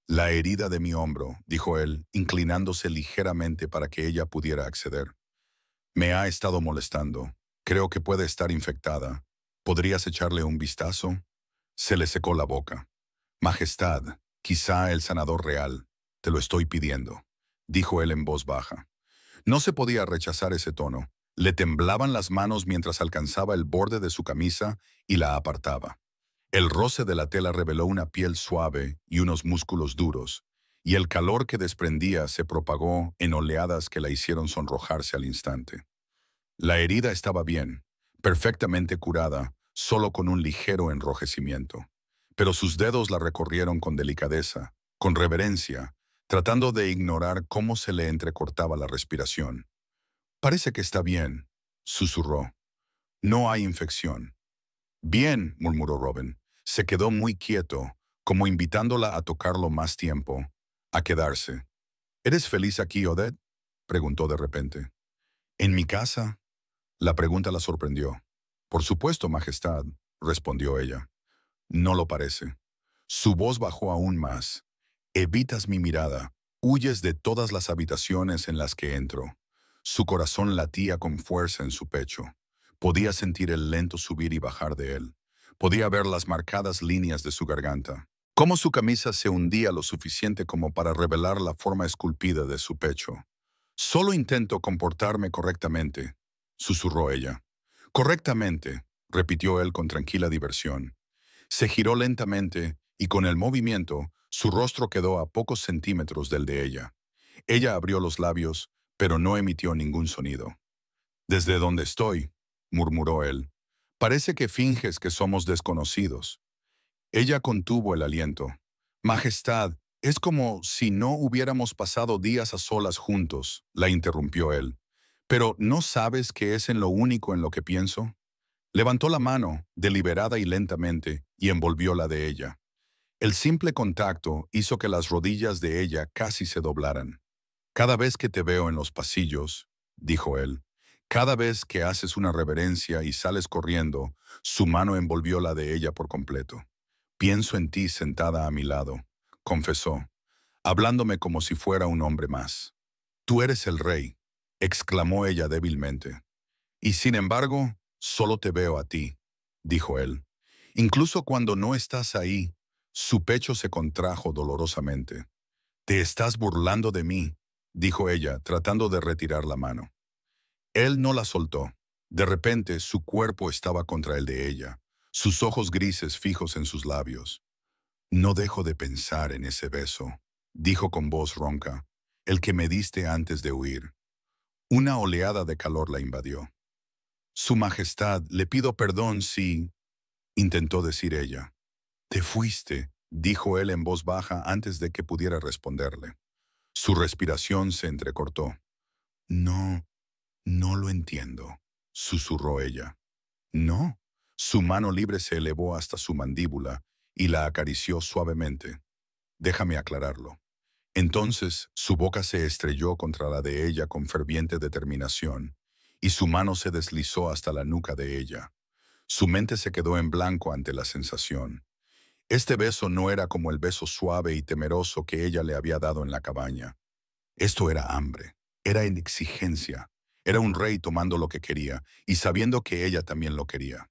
«La herida de mi hombro», dijo él, inclinándose ligeramente para que ella pudiera acceder. «Me ha estado molestando. Creo que puede estar infectada. ¿Podrías echarle un vistazo?» Se le secó la boca. «Majestad, quizá el sanador real. Te lo estoy pidiendo», dijo él en voz baja. No se podía rechazar ese tono. Le temblaban las manos mientras alcanzaba el borde de su camisa y la apartaba. El roce de la tela reveló una piel suave y unos músculos duros, y el calor que desprendía se propagó en oleadas que la hicieron sonrojarse al instante. La herida estaba bien, perfectamente curada, solo con un ligero enrojecimiento. Pero sus dedos la recorrieron con delicadeza, con reverencia, tratando de ignorar cómo se le entrecortaba la respiración. «Parece que está bien», susurró. «No hay infección». «Bien», murmuró Robin. Se quedó muy quieto, como invitándola a tocarlo más tiempo, a quedarse. «¿Eres feliz aquí, Odette?», preguntó de repente. «¿En mi casa?». La pregunta la sorprendió. «Por supuesto, Majestad», respondió ella. «No lo parece». Su voz bajó aún más. «Evitas mi mirada. Huyes de todas las habitaciones en las que entro». Su corazón latía con fuerza en su pecho. Podía sentir el lento subir y bajar de él. Podía ver las marcadas líneas de su garganta. Cómo su camisa se hundía lo suficiente como para revelar la forma esculpida de su pecho. «Solo intento comportarme correctamente», susurró ella. «Correctamente», repitió él con tranquila diversión. Se giró lentamente y con el movimiento, su rostro quedó a pocos centímetros del de ella. Ella abrió los labios, pero no emitió ningún sonido. «Desde donde estoy», murmuró él. «Parece que finges que somos desconocidos». Ella contuvo el aliento. «Majestad, es como si no hubiéramos pasado días a solas juntos», la interrumpió él. «Pero ¿no sabes que es en lo único en lo que pienso?». Levantó la mano, deliberada y lentamente, y envolvió la de ella. El simple contacto hizo que las rodillas de ella casi se doblaran. «Cada vez que te veo en los pasillos», dijo él, «cada vez que haces una reverencia y sales corriendo», su mano envolvió la de ella por completo. «Pienso en ti sentada a mi lado», confesó, hablándome como si fuera un hombre más. «Tú eres el rey», exclamó ella débilmente. «Y sin embargo, solo te veo a ti», dijo él. «Incluso cuando no estás ahí». Su pecho se contrajo dolorosamente. «Te estás burlando de mí», dijo ella, tratando de retirar la mano. Él no la soltó. De repente, su cuerpo estaba contra el de ella, sus ojos grises fijos en sus labios. «No dejo de pensar en ese beso», dijo con voz ronca, «el que me diste antes de huir». Una oleada de calor la invadió. «Su Majestad, le pido perdón si…», intentó decir ella. «Te fuiste», dijo él en voz baja antes de que pudiera responderle. Su respiración se entrecortó. «No, no lo entiendo», susurró ella. «No». Su mano libre se elevó hasta su mandíbula y la acarició suavemente. «Déjame aclararlo». Entonces su boca se estrelló contra la de ella con ferviente determinación, y su mano se deslizó hasta la nuca de ella. Su mente se quedó en blanco ante la sensación. Este beso no era como el beso suave y temeroso que ella le había dado en la cabaña. Esto era hambre, era exigencia, era un rey tomando lo que quería y sabiendo que ella también lo quería.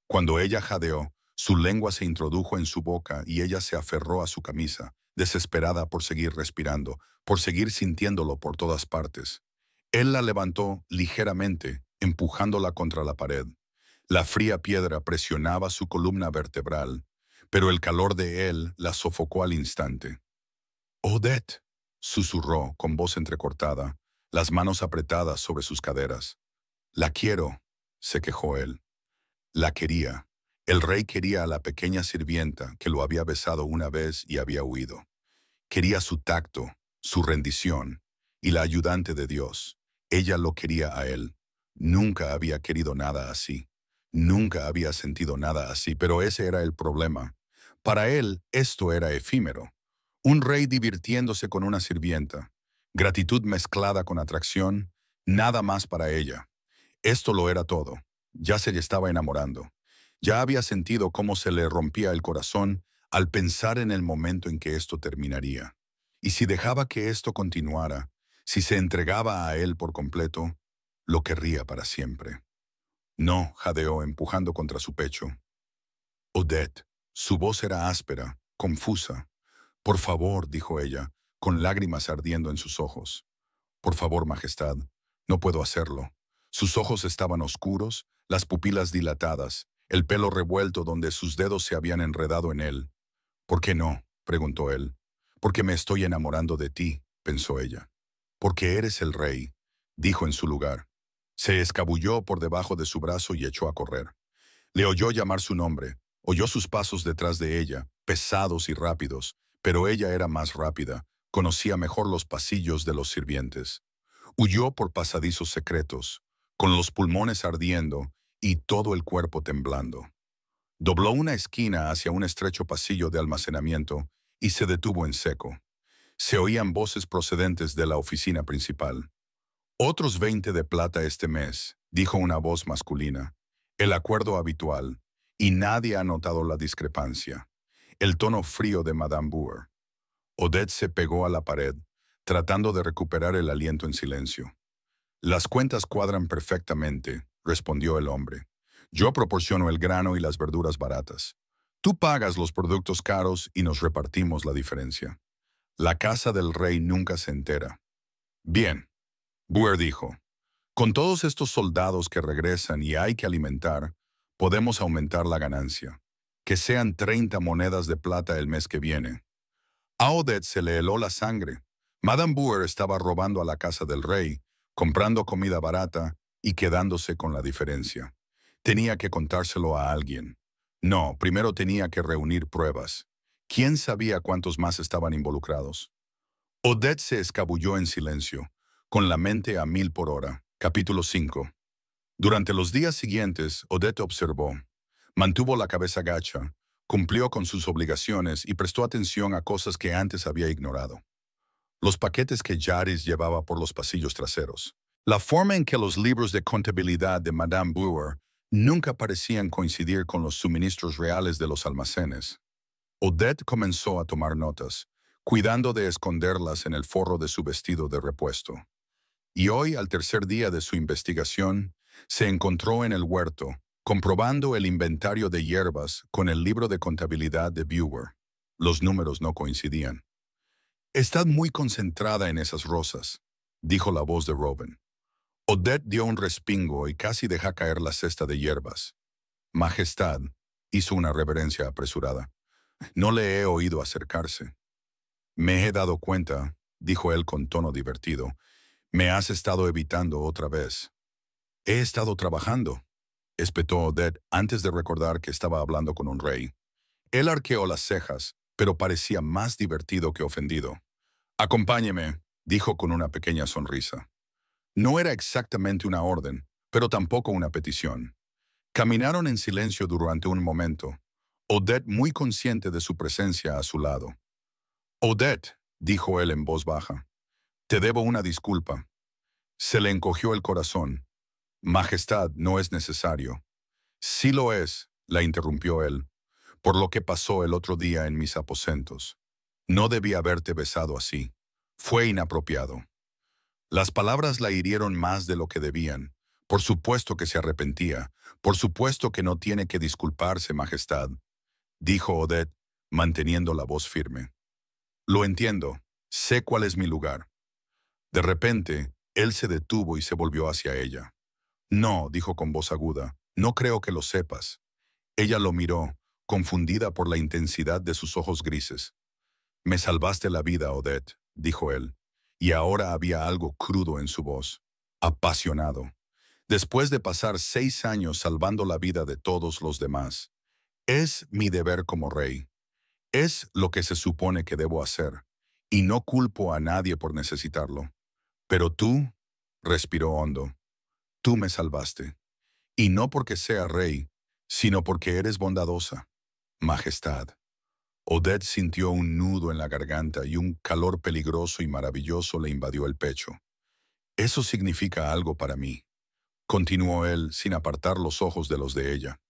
Cuando ella jadeó, su lengua se introdujo en su boca y ella se aferró a su camisa, desesperada por seguir respirando, por seguir sintiéndolo por todas partes. Él la levantó ligeramente, empujándola contra la pared. La fría piedra presionaba su columna vertebral, pero el calor de él la sofocó al instante. «Odette», susurró con voz entrecortada, las manos apretadas sobre sus caderas. «La quiero», se quejó él. La quería. El rey quería a la pequeña sirvienta que lo había besado una vez y había huido. Quería su tacto, su rendición, y la ayudante de Dios. Ella lo quería a él. Nunca había querido nada así. Nunca había sentido nada así, pero ese era el problema. Para él, esto era efímero. Un rey divirtiéndose con una sirvienta. Gratitud mezclada con atracción, nada más para ella. Esto lo era todo. Ya se le estaba enamorando. Ya había sentido cómo se le rompía el corazón al pensar en el momento en que esto terminaría. Y si dejaba que esto continuara, si se entregaba a él por completo, lo querría para siempre. «No», jadeó empujando contra su pecho. «Odette». Su voz era áspera, confusa. «Por favor», dijo ella, con lágrimas ardiendo en sus ojos. «Por favor, Majestad, no puedo hacerlo». Sus ojos estaban oscuros, las pupilas dilatadas, el pelo revuelto donde sus dedos se habían enredado en él. ¿Por qué no?, preguntó él. Porque me estoy enamorando de ti, pensó ella. Porque eres el rey, dijo en su lugar. Se escabulló por debajo de su brazo y echó a correr. Le oyó llamar su nombre, oyó sus pasos detrás de ella, pesados y rápidos, pero ella era más rápida, conocía mejor los pasillos de los sirvientes. Huyó por pasadizos secretos, con los pulmones ardiendo y todo el cuerpo temblando. Dobló una esquina hacia un estrecho pasillo de almacenamiento y se detuvo en seco. Se oían voces procedentes de la oficina principal. Otros 20 de plata este mes, dijo una voz masculina. El acuerdo habitual, y nadie ha notado la discrepancia. El tono frío de Madame Boer. Odette se pegó a la pared, tratando de recuperar el aliento en silencio. Las cuentas cuadran perfectamente, respondió el hombre. Yo proporciono el grano y las verduras baratas. Tú pagas los productos caros y nos repartimos la diferencia. La casa del rey nunca se entera. Bien, Boer dijo. Con todos estos soldados que regresan y hay que alimentar, podemos aumentar la ganancia. Que sean 30 monedas de plata el mes que viene. A Odette se le heló la sangre. Madame Boer estaba robando a la casa del rey, comprando comida barata y quedándose con la diferencia. Tenía que contárselo a alguien. No, primero tenía que reunir pruebas. ¿Quién sabía cuántos más estaban involucrados? Odette se escabulló en silencio, con la mente a 1000 por hora. Capítulo 5. Durante los días siguientes, Odette observó. Mantuvo la cabeza gacha, cumplió con sus obligaciones y prestó atención a cosas que antes había ignorado. Los paquetes que Jadis llevaba por los pasillos traseros. La forma en que los libros de contabilidad de Madame Boer nunca parecían coincidir con los suministros reales de los almacenes. Odette comenzó a tomar notas, cuidando de esconderlas en el forro de su vestido de repuesto. Y hoy, al tercer día de su investigación, se encontró en el huerto, comprobando el inventario de hierbas con el libro de contabilidad de Boer. Los números no coincidían. «Estás muy concentrada en esas rosas», dijo la voz de Robin. Odette dio un respingo y casi deja caer la cesta de hierbas. «Majestad», hizo una reverencia apresurada. «No le he oído acercarse». «Me he dado cuenta», dijo él con tono divertido. «Me has estado evitando otra vez». «He estado trabajando», espetó Odette antes de recordar que estaba hablando con un rey. Él arqueó las cejas, pero parecía más divertido que ofendido. «Acompáñeme», dijo con una pequeña sonrisa. No era exactamente una orden, pero tampoco una petición. Caminaron en silencio durante un momento, Odette muy consciente de su presencia a su lado. «Odette», dijo él en voz baja, «te debo una disculpa». Se le encogió el corazón. «Majestad, no es necesario». «Sí lo es», la interrumpió él, «por lo que pasó el otro día en mis aposentos. No debí haberte besado así. Fue inapropiado». Las palabras la hirieron más de lo que debían. Por supuesto que se arrepentía. Por supuesto que no tiene que disculparse, Majestad, dijo Odette, manteniendo la voz firme. Lo entiendo. Sé cuál es mi lugar. De repente, él se detuvo y se volvió hacia ella. No, dijo con voz aguda, no creo que lo sepas. Ella lo miró, confundida por la intensidad de sus ojos grises. Me salvaste la vida, Odette, dijo él. Y ahora había algo crudo en su voz, apasionado. Después de pasar 6 años salvando la vida de todos los demás, es mi deber como rey. Es lo que se supone que debo hacer, y no culpo a nadie por necesitarlo. Pero tú, respiró hondo, tú me salvaste. Y no porque sea rey, sino porque eres bondadosa. Majestad. Odette sintió un nudo en la garganta y un calor peligroso y maravilloso le invadió el pecho. Eso significa algo para mí, continuó él sin apartar los ojos de los de ella.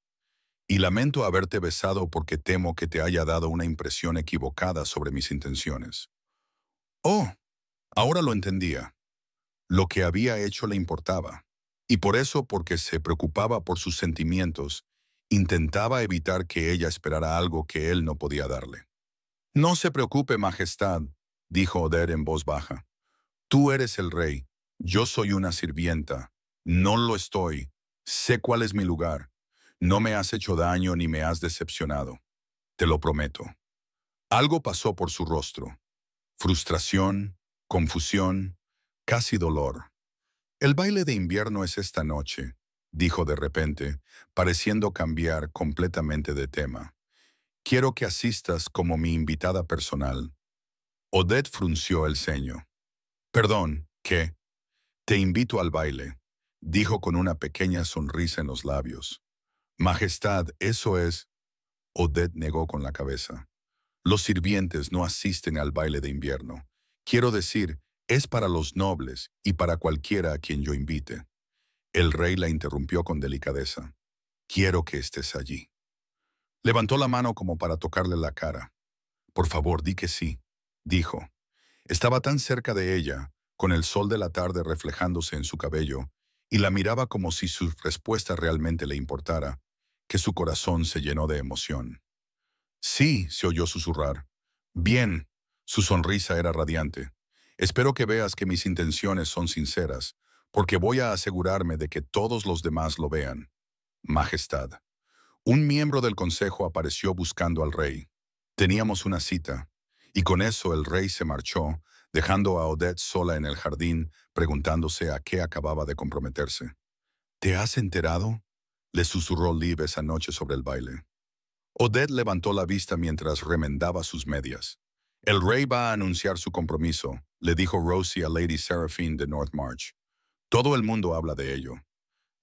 Y lamento haberte besado porque temo que te haya dado una impresión equivocada sobre mis intenciones. Oh, ahora lo entendía. Lo que había hecho le importaba, y por eso, porque se preocupaba por sus sentimientos, intentaba evitar que ella esperara algo que él no podía darle. «No se preocupe, Majestad», dijo Odette en voz baja. «Tú eres el rey. Yo soy una sirvienta. No lo estoy. Sé cuál es mi lugar. No me has hecho daño ni me has decepcionado. Te lo prometo. Algo pasó por su rostro. Frustración, confusión, casi dolor. El baile de invierno es esta noche, dijo de repente, pareciendo cambiar completamente de tema. Quiero que asistas como mi invitada personal. Odette frunció el ceño. Perdón, ¿qué? Te invito al baile, dijo con una pequeña sonrisa en los labios. Majestad, eso es. Odette negó con la cabeza. Los sirvientes no asisten al baile de invierno. Quiero decir, es para los nobles y para cualquiera a quien yo invite. El rey la interrumpió con delicadeza. Quiero que estés allí. Levantó la mano como para tocarle la cara. Por favor, di que sí, dijo. Estaba tan cerca de ella, con el sol de la tarde reflejándose en su cabello, y la miraba como si su respuesta realmente le importara, que su corazón se llenó de emoción. Sí, se oyó susurrar. Bien. Su sonrisa era radiante. Espero que veas que mis intenciones son sinceras, porque voy a asegurarme de que todos los demás lo vean. Majestad. Un miembro del consejo apareció buscando al rey. Teníamos una cita, y con eso el rey se marchó, dejando a Odette sola en el jardín, preguntándose a qué acababa de comprometerse. ¿Te has enterado? Le susurró Liv esa noche sobre el baile. Odette levantó la vista mientras remendaba sus medias. El rey va a anunciar su compromiso, le dijo Rosie a Lady Seraphine de North March. Todo el mundo habla de ello.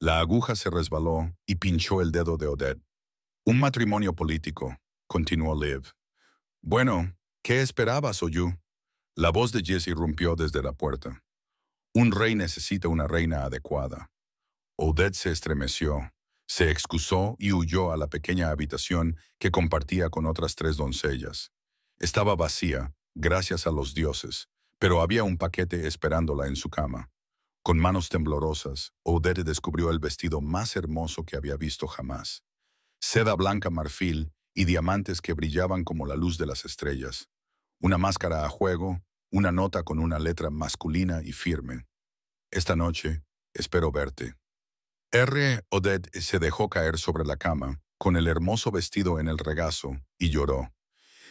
La aguja se resbaló y pinchó el dedo de Odette. Un matrimonio político, continuó Liv. Bueno, ¿qué esperabas, Oyu? La voz de Jess irrumpió desde la puerta. Un rey necesita una reina adecuada. Odette se estremeció, se excusó y huyó a la pequeña habitación que compartía con otras 3 doncellas. Estaba vacía, gracias a los dioses, pero había un paquete esperándola en su cama. Con manos temblorosas, Odette descubrió el vestido más hermoso que había visto jamás. Seda blanca marfil y diamantes que brillaban como la luz de las estrellas. Una máscara a juego, una nota con una letra masculina y firme. Esta noche, espero verte. Odette se dejó caer sobre la cama, con el hermoso vestido en el regazo, y lloró.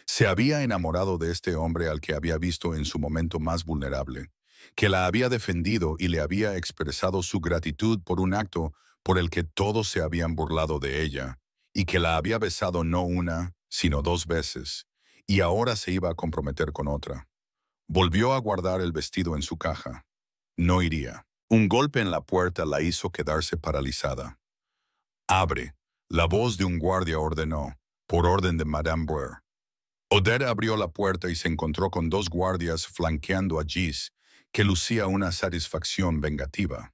Se había enamorado de este hombre al que había visto en su momento más vulnerable, que la había defendido y le había expresado su gratitud por un acto por el que todos se habían burlado de ella, y que la había besado no una, sino 2 veces, y ahora se iba a comprometer con otra. Volvió a guardar el vestido en su caja. No iría. Un golpe en la puerta la hizo quedarse paralizada. «Abre», la voz de un guardia ordenó, por orden de Madame Boer. Odette abrió la puerta y se encontró con 2 guardias flanqueando a Gis, que lucía una satisfacción vengativa.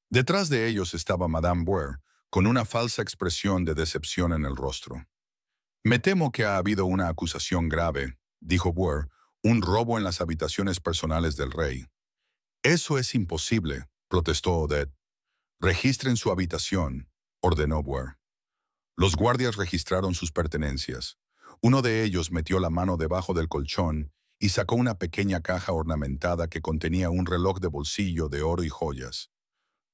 Detrás de ellos estaba Madame Boer, con una falsa expresión de decepción en el rostro. «Me temo que ha habido una acusación grave», dijo Boer, «un robo en las habitaciones personales del rey». «Eso es imposible», protestó Odette. «Registren su habitación», ordenó Boer. Los guardias registraron sus pertenencias. Uno de ellos metió la mano debajo del colchón y sacó una pequeña caja ornamentada que contenía un reloj de bolsillo de oro y joyas.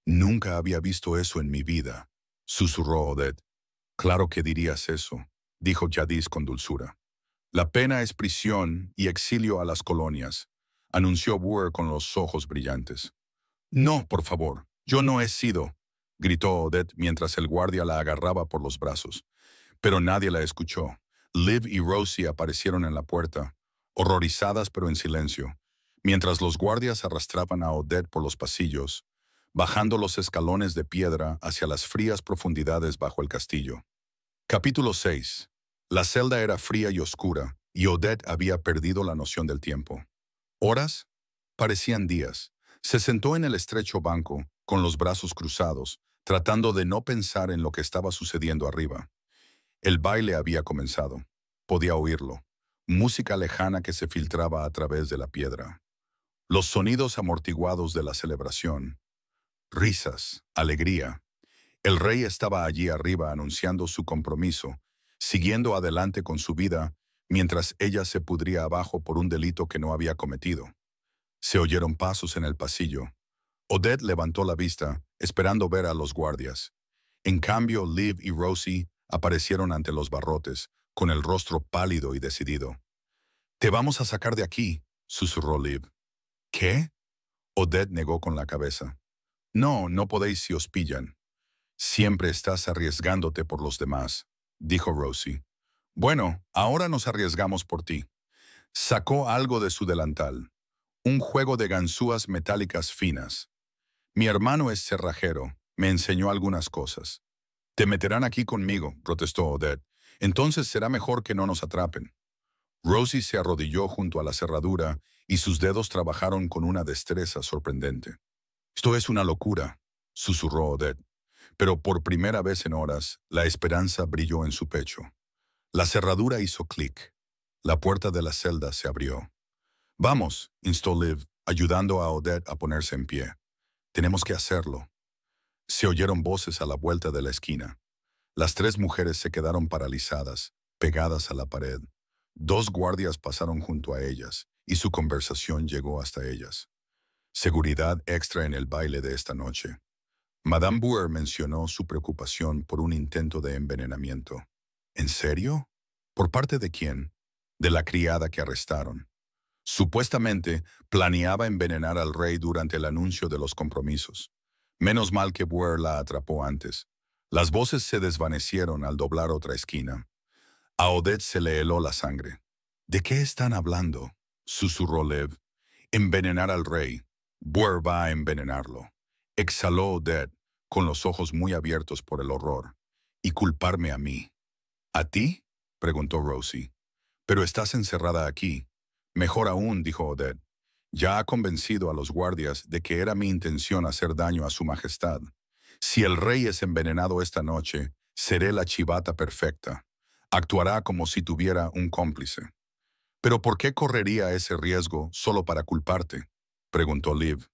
«Nunca había visto eso en mi vida», susurró Odette. «Claro que dirías eso», dijo Jadis con dulzura. «La pena es prisión y exilio a las colonias», anunció Boer con los ojos brillantes. «No, por favor, yo no he sido», gritó Odette mientras el guardia la agarraba por los brazos. Pero nadie la escuchó. Liv y Rosie aparecieron en la puerta, horrorizadas pero en silencio, mientras los guardias arrastraban a Odette por los pasillos, bajando los escalones de piedra hacia las frías profundidades bajo el castillo. Capítulo 6. La celda era fría y oscura, y Odette había perdido la noción del tiempo. ¿Horas? Parecían días. Se sentó en el estrecho banco, con los brazos cruzados, tratando de no pensar en lo que estaba sucediendo arriba. El baile había comenzado. Podía oírlo. Música lejana que se filtraba a través de la piedra. Los sonidos amortiguados de la celebración. Risas, alegría. El rey estaba allí arriba anunciando su compromiso, siguiendo adelante con su vida, mientras ella se pudría abajo por un delito que no había cometido. Se oyeron pasos en el pasillo. Odette levantó la vista, esperando ver a los guardias. En cambio, Liv y Rosie aparecieron ante los barrotes, con el rostro pálido y decidido. «Te vamos a sacar de aquí», susurró Liv. «¿Qué?». Odette negó con la cabeza. «No, no podéis si os pillan». «Siempre estás arriesgándote por los demás», dijo Rosie. «Bueno, ahora nos arriesgamos por ti». Sacó algo de su delantal. Un juego de ganzúas metálicas finas. «Mi hermano es cerrajero. Me enseñó algunas cosas». «Te meterán aquí conmigo», protestó Odette. «Entonces será mejor que no nos atrapen». Rosie se arrodilló junto a la cerradura y sus dedos trabajaron con una destreza sorprendente. «Esto es una locura», susurró Odette. Pero por primera vez en horas, la esperanza brilló en su pecho. La cerradura hizo clic. La puerta de la celda se abrió. «Vamos», instó Liv, ayudando a Odette a ponerse en pie. «Tenemos que hacerlo». Se oyeron voces a la vuelta de la esquina. Las tres mujeres se quedaron paralizadas, pegadas a la pared. Dos guardias pasaron junto a ellas, y su conversación llegó hasta ellas. Seguridad extra en el baile de esta noche. Madame Bauer mencionó su preocupación por un intento de envenenamiento. ¿En serio? ¿Por parte de quién? De la criada que arrestaron. Supuestamente, planeaba envenenar al rey durante el anuncio de los compromisos. Menos mal que Bauer la atrapó antes. Las voces se desvanecieron al doblar otra esquina. A Odette se le heló la sangre. «¿De qué están hablando?», susurró Liv. «Envenenar al rey. Bauer va a envenenarlo». Exhaló Odette, con los ojos muy abiertos por el horror. «Y culparme a mí». «¿A ti?», preguntó Rosie. «Pero estás encerrada aquí». «Mejor aún», dijo Odette. «Ya ha convencido a los guardias de que era mi intención hacer daño a su majestad. Si el rey es envenenado esta noche, seré la chivata perfecta. Actuará como si tuviera un cómplice». «¿Pero por qué correría ese riesgo solo para culparte?», preguntó Liv.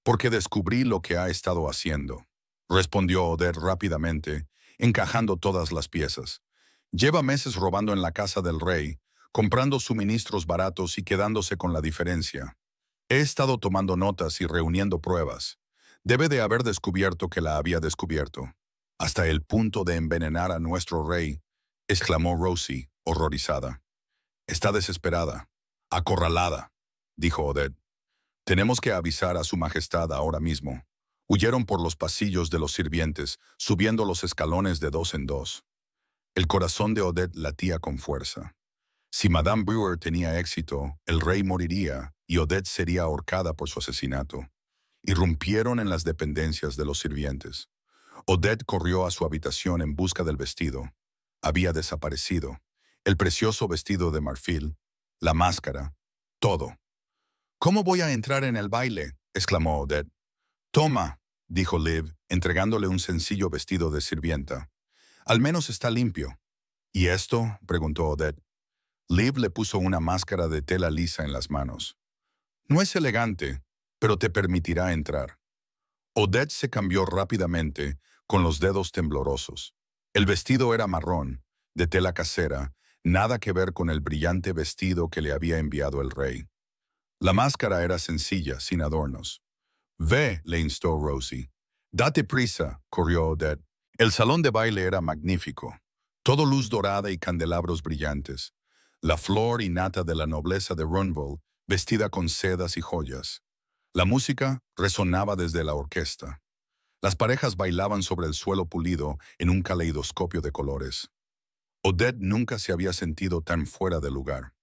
«Porque descubrí lo que ha estado haciendo», respondió Odette rápidamente, encajando todas las piezas. «Lleva meses robando en la casa del rey, comprando suministros baratos y quedándose con la diferencia. He estado tomando notas y reuniendo pruebas. Debe de haber descubierto que la había descubierto. Hasta el punto de envenenar a nuestro rey», exclamó Rosie, horrorizada. «Está desesperada, acorralada», dijo Odette. «Tenemos que avisar a su majestad ahora mismo». Huyeron por los pasillos de los sirvientes, subiendo los escalones de dos en dos. El corazón de Odette latía con fuerza. Si Madame Bauer tenía éxito, el rey moriría y Odette sería ahorcada por su asesinato. Irrumpieron en las dependencias de los sirvientes. Odette corrió a su habitación en busca del vestido. Había desaparecido. El precioso vestido de marfil, la máscara, todo. «¿Cómo voy a entrar en el baile?», exclamó Odette. «Toma», dijo Liv, entregándole un sencillo vestido de sirvienta. «Al menos está limpio». «¿Y esto?», preguntó Odette. Liv le puso una máscara de tela lisa en las manos. «No es elegante, pero te permitirá entrar». Odette se cambió rápidamente, con los dedos temblorosos. El vestido era marrón, de tela casera, nada que ver con el brillante vestido que le había enviado el rey. La máscara era sencilla, sin adornos. «Ve», le instó Rosie. «Date prisa», corrió Odette. El salón de baile era magnífico. Todo luz dorada y candelabros brillantes. La flor y nata de la nobleza de Runville, vestida con sedas y joyas. La música resonaba desde la orquesta. Las parejas bailaban sobre el suelo pulido en un caleidoscopio de colores. Odette nunca se había sentido tan fuera de lugar.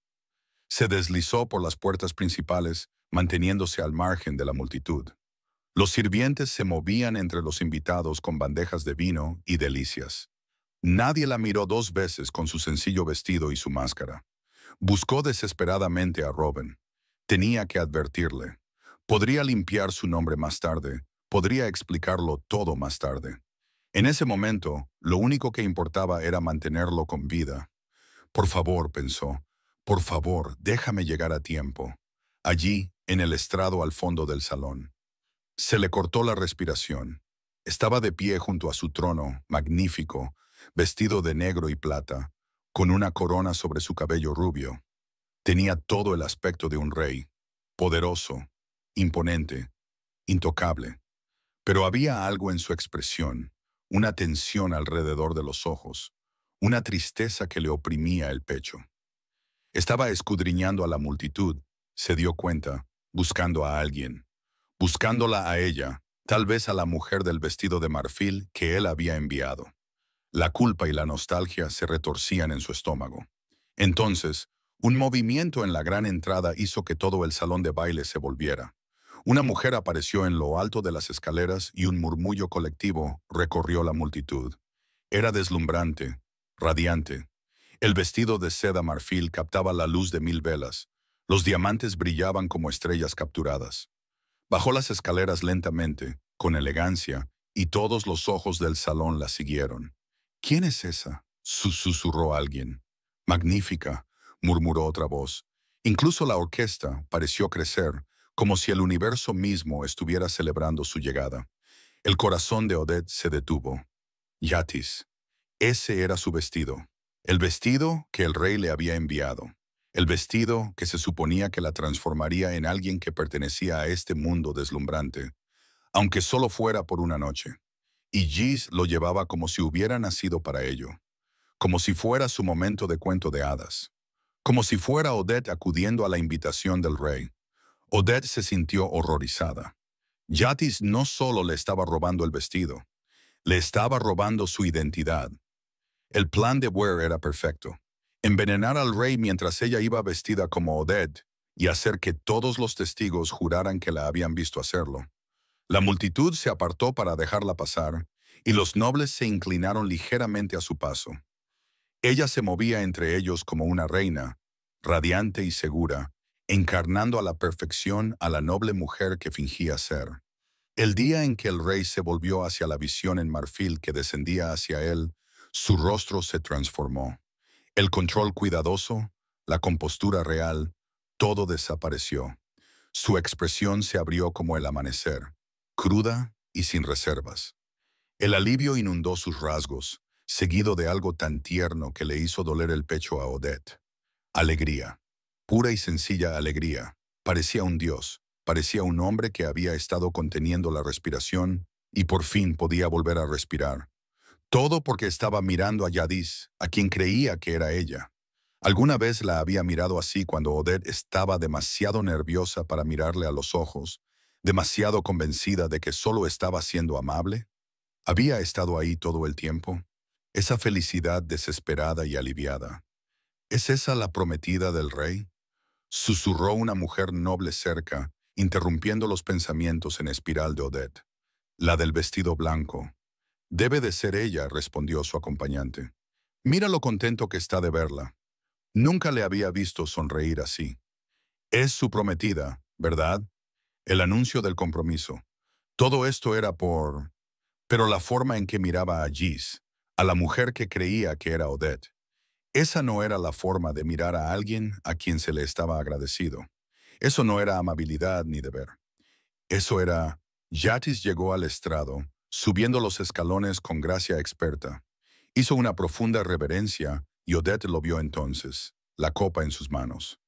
Se deslizó por las puertas principales, manteniéndose al margen de la multitud. Los sirvientes se movían entre los invitados con bandejas de vino y delicias. Nadie la miró dos veces con su sencillo vestido y su máscara. Buscó desesperadamente a Robin. Tenía que advertirle. Podría limpiar su nombre más tarde, podría explicarlo todo más tarde. En ese momento, lo único que importaba era mantenerlo con vida. «Por favor», pensó, «por favor, déjame llegar a tiempo». Allí, en el estrado al fondo del salón. Se le cortó la respiración. Estaba de pie junto a su trono, magnífico, vestido de negro y plata, con una corona sobre su cabello rubio. Tenía todo el aspecto de un rey, poderoso, imponente, intocable. Pero había algo en su expresión, una tensión alrededor de los ojos, una tristeza que le oprimía el pecho. Estaba escudriñando a la multitud, se dio cuenta, buscando a alguien, buscándola a ella, tal vez a la mujer del vestido de marfil que él había enviado. La culpa y la nostalgia se retorcían en su estómago. Entonces, un movimiento en la gran entrada hizo que todo el salón de baile se volviera. Una mujer apareció en lo alto de las escaleras y un murmullo colectivo recorrió la multitud. Era deslumbrante, radiante. El vestido de seda marfil captaba la luz de 1000 velas. Los diamantes brillaban como estrellas capturadas. Bajó las escaleras lentamente, con elegancia, y todos los ojos del salón la siguieron. ¿Quién es esa?, susurró alguien. Magnífica, murmuró otra voz. Incluso la orquesta pareció crecer, como si el universo mismo estuviera celebrando su llegada. El corazón de Odette se detuvo. Yatis. Ese era su vestido. El vestido que el rey le había enviado. El vestido que se suponía que la transformaría en alguien que pertenecía a este mundo deslumbrante, aunque solo fuera por una noche. Y Gis lo llevaba como si hubiera nacido para ello, como si fuera su momento de cuento de hadas, como si fuera Odette acudiendo a la invitación del rey. Odette se sintió horrorizada. Yatis no solo le estaba robando el vestido, le estaba robando su identidad. El plan de Ware era perfecto. Envenenar al rey mientras ella iba vestida como Odette y hacer que todos los testigos juraran que la habían visto hacerlo. La multitud se apartó para dejarla pasar, y los nobles se inclinaron ligeramente a su paso. Ella se movía entre ellos como una reina, radiante y segura, encarnando a la perfección a la noble mujer que fingía ser. El día en que el rey se volvió hacia la visión en marfil que descendía hacia él, su rostro se transformó. El control cuidadoso, la compostura real, todo desapareció. Su expresión se abrió como el amanecer, cruda y sin reservas. El alivio inundó sus rasgos, seguido de algo tan tierno que le hizo doler el pecho a Odette. Alegría, pura y sencilla alegría. Parecía un dios, parecía un hombre que había estado conteniendo la respiración y por fin podía volver a respirar. Todo porque estaba mirando a Yadis, a quien creía que era ella. Alguna vez la había mirado así cuando Odette estaba demasiado nerviosa para mirarle a los ojos, demasiado convencida de que solo estaba siendo amable. Había estado ahí todo el tiempo. Esa felicidad desesperada y aliviada. ¿Es esa la prometida del rey?, susurró una mujer noble cerca, interrumpiendo los pensamientos en espiral de Odette. La del vestido blanco. Debe de ser ella, respondió su acompañante. Mira lo contento que está de verla. Nunca le había visto sonreír así. Es su prometida, ¿verdad? El anuncio del compromiso. Todo esto era por... Pero la forma en que miraba a Gis, a la mujer que creía que era Odette, esa no era la forma de mirar a alguien a quien se le estaba agradecido. Eso no era amabilidad ni deber. Eso era... Yatis llegó al estrado, subiendo los escalones con gracia experta. Hizo una profunda reverencia y Odette lo vio entonces, la copa en sus manos.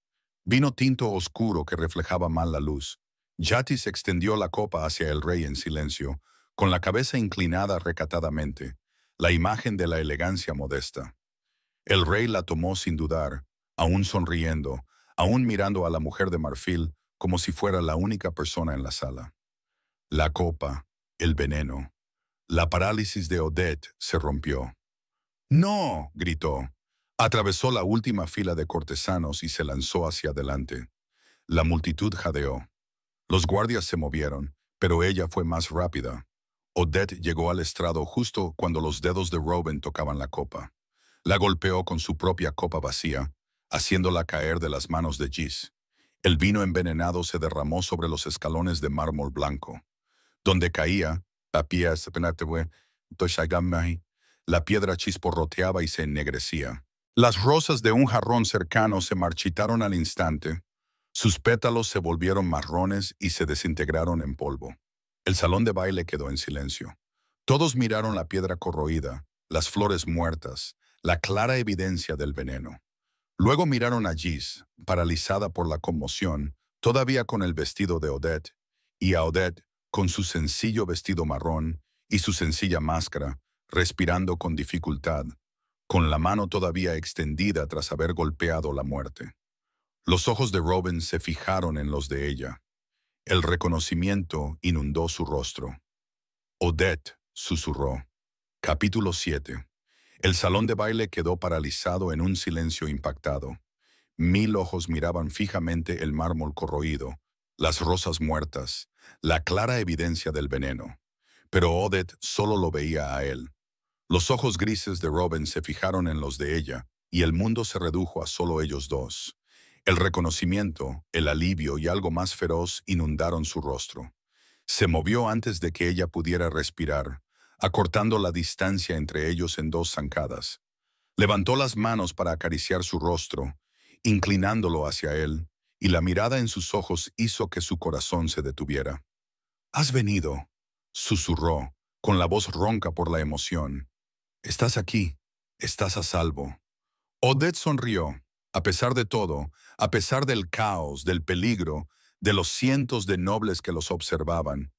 Vino tinto oscuro que reflejaba mal la luz. Yatis extendió la copa hacia el rey en silencio, con la cabeza inclinada recatadamente, la imagen de la elegancia modesta. El rey la tomó sin dudar, aún sonriendo, aún mirando a la mujer de marfil como si fuera la única persona en la sala. La copa, el veneno. La parálisis de Odette se rompió. ¡No!, gritó. Atravesó la última fila de cortesanos y se lanzó hacia adelante. La multitud jadeó. Los guardias se movieron, pero ella fue más rápida. Odette llegó al estrado justo cuando los dedos de Reuben tocaban la copa. La golpeó con su propia copa vacía, haciéndola caer de las manos de Gis. El vino envenenado se derramó sobre los escalones de mármol blanco. Donde caía, la piedra chisporroteaba y se ennegrecía. Las rosas de un jarrón cercano se marchitaron al instante. Sus pétalos se volvieron marrones y se desintegraron en polvo. El salón de baile quedó en silencio. Todos miraron la piedra corroída, las flores muertas, la clara evidencia del veneno. Luego miraron a Gis, paralizada por la conmoción, todavía con el vestido de Odette, y a Odette, con su sencillo vestido marrón y su sencilla máscara, respirando con dificultad, con la mano todavía extendida tras haber golpeado la muerte. Los ojos de Robin se fijaron en los de ella. El reconocimiento inundó su rostro. Odette, susurró. Capítulo 7. El salón de baile quedó paralizado en un silencio impactado. 1000 ojos miraban fijamente el mármol corroído, las rosas muertas, la clara evidencia del veneno. Pero Odette solo lo veía a él. Los ojos grises de Robin se fijaron en los de ella, y el mundo se redujo a solo ellos dos. El reconocimiento, el alivio y algo más feroz inundaron su rostro. Se movió antes de que ella pudiera respirar, acortando la distancia entre ellos en 2 zancadas. Levantó las manos para acariciar su rostro, inclinándolo hacia él, y la mirada en sus ojos hizo que su corazón se detuviera. «Has venido», susurró, con la voz ronca por la emoción. «Estás aquí, estás a salvo». Odette sonrió. A pesar de todo, a pesar del caos, del peligro, de los cientos de nobles que los observaban.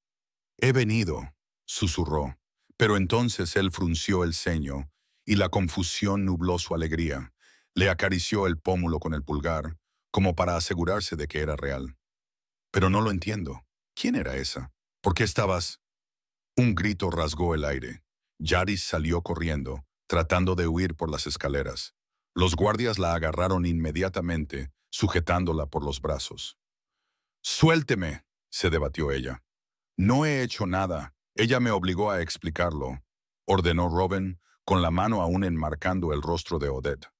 «He venido», susurró, pero entonces él frunció el ceño, y la confusión nubló su alegría. Le acarició el pómulo con el pulgar, como para asegurarse de que era real. «Pero no lo entiendo. ¿Quién era esa? ¿Por qué estabas...?» Un grito rasgó el aire. Jadis salió corriendo, tratando de huir por las escaleras. Los guardias la agarraron inmediatamente, sujetándola por los brazos. «Suélteme», se debatió ella. «No he hecho nada. Ella me obligó a explicarlo», ordenó Robin, con la mano aún enmarcando el rostro de Odette.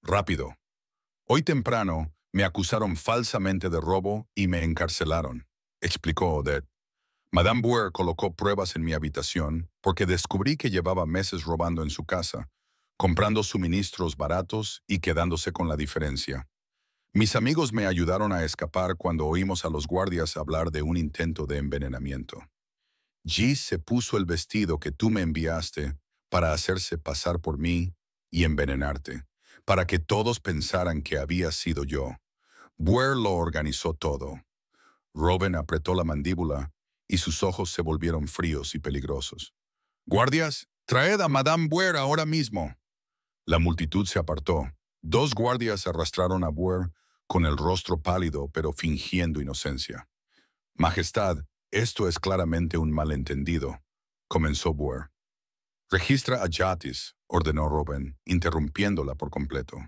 «Rápido. Hoy temprano me acusaron falsamente de robo y me encarcelaron», explicó Odette. «Madame Bouer colocó pruebas en mi habitación porque descubrí que llevaba meses robando en su casa, comprando suministros baratos y quedándose con la diferencia. Mis amigos me ayudaron a escapar cuando oímos a los guardias hablar de un intento de envenenamiento. Gis se puso el vestido que tú me enviaste para hacerse pasar por mí y envenenarte, para que todos pensaran que había sido yo. Bouer lo organizó todo». Robin apretó la mandíbula y sus ojos se volvieron fríos y peligrosos. «Guardias, traed a Madame Bouer ahora mismo». La multitud se apartó. 2 guardias arrastraron a Bouer con el rostro pálido pero fingiendo inocencia. «Majestad, esto es claramente un malentendido», comenzó Bouer. «Registra a Jadis», ordenó Robin, interrumpiéndola por completo.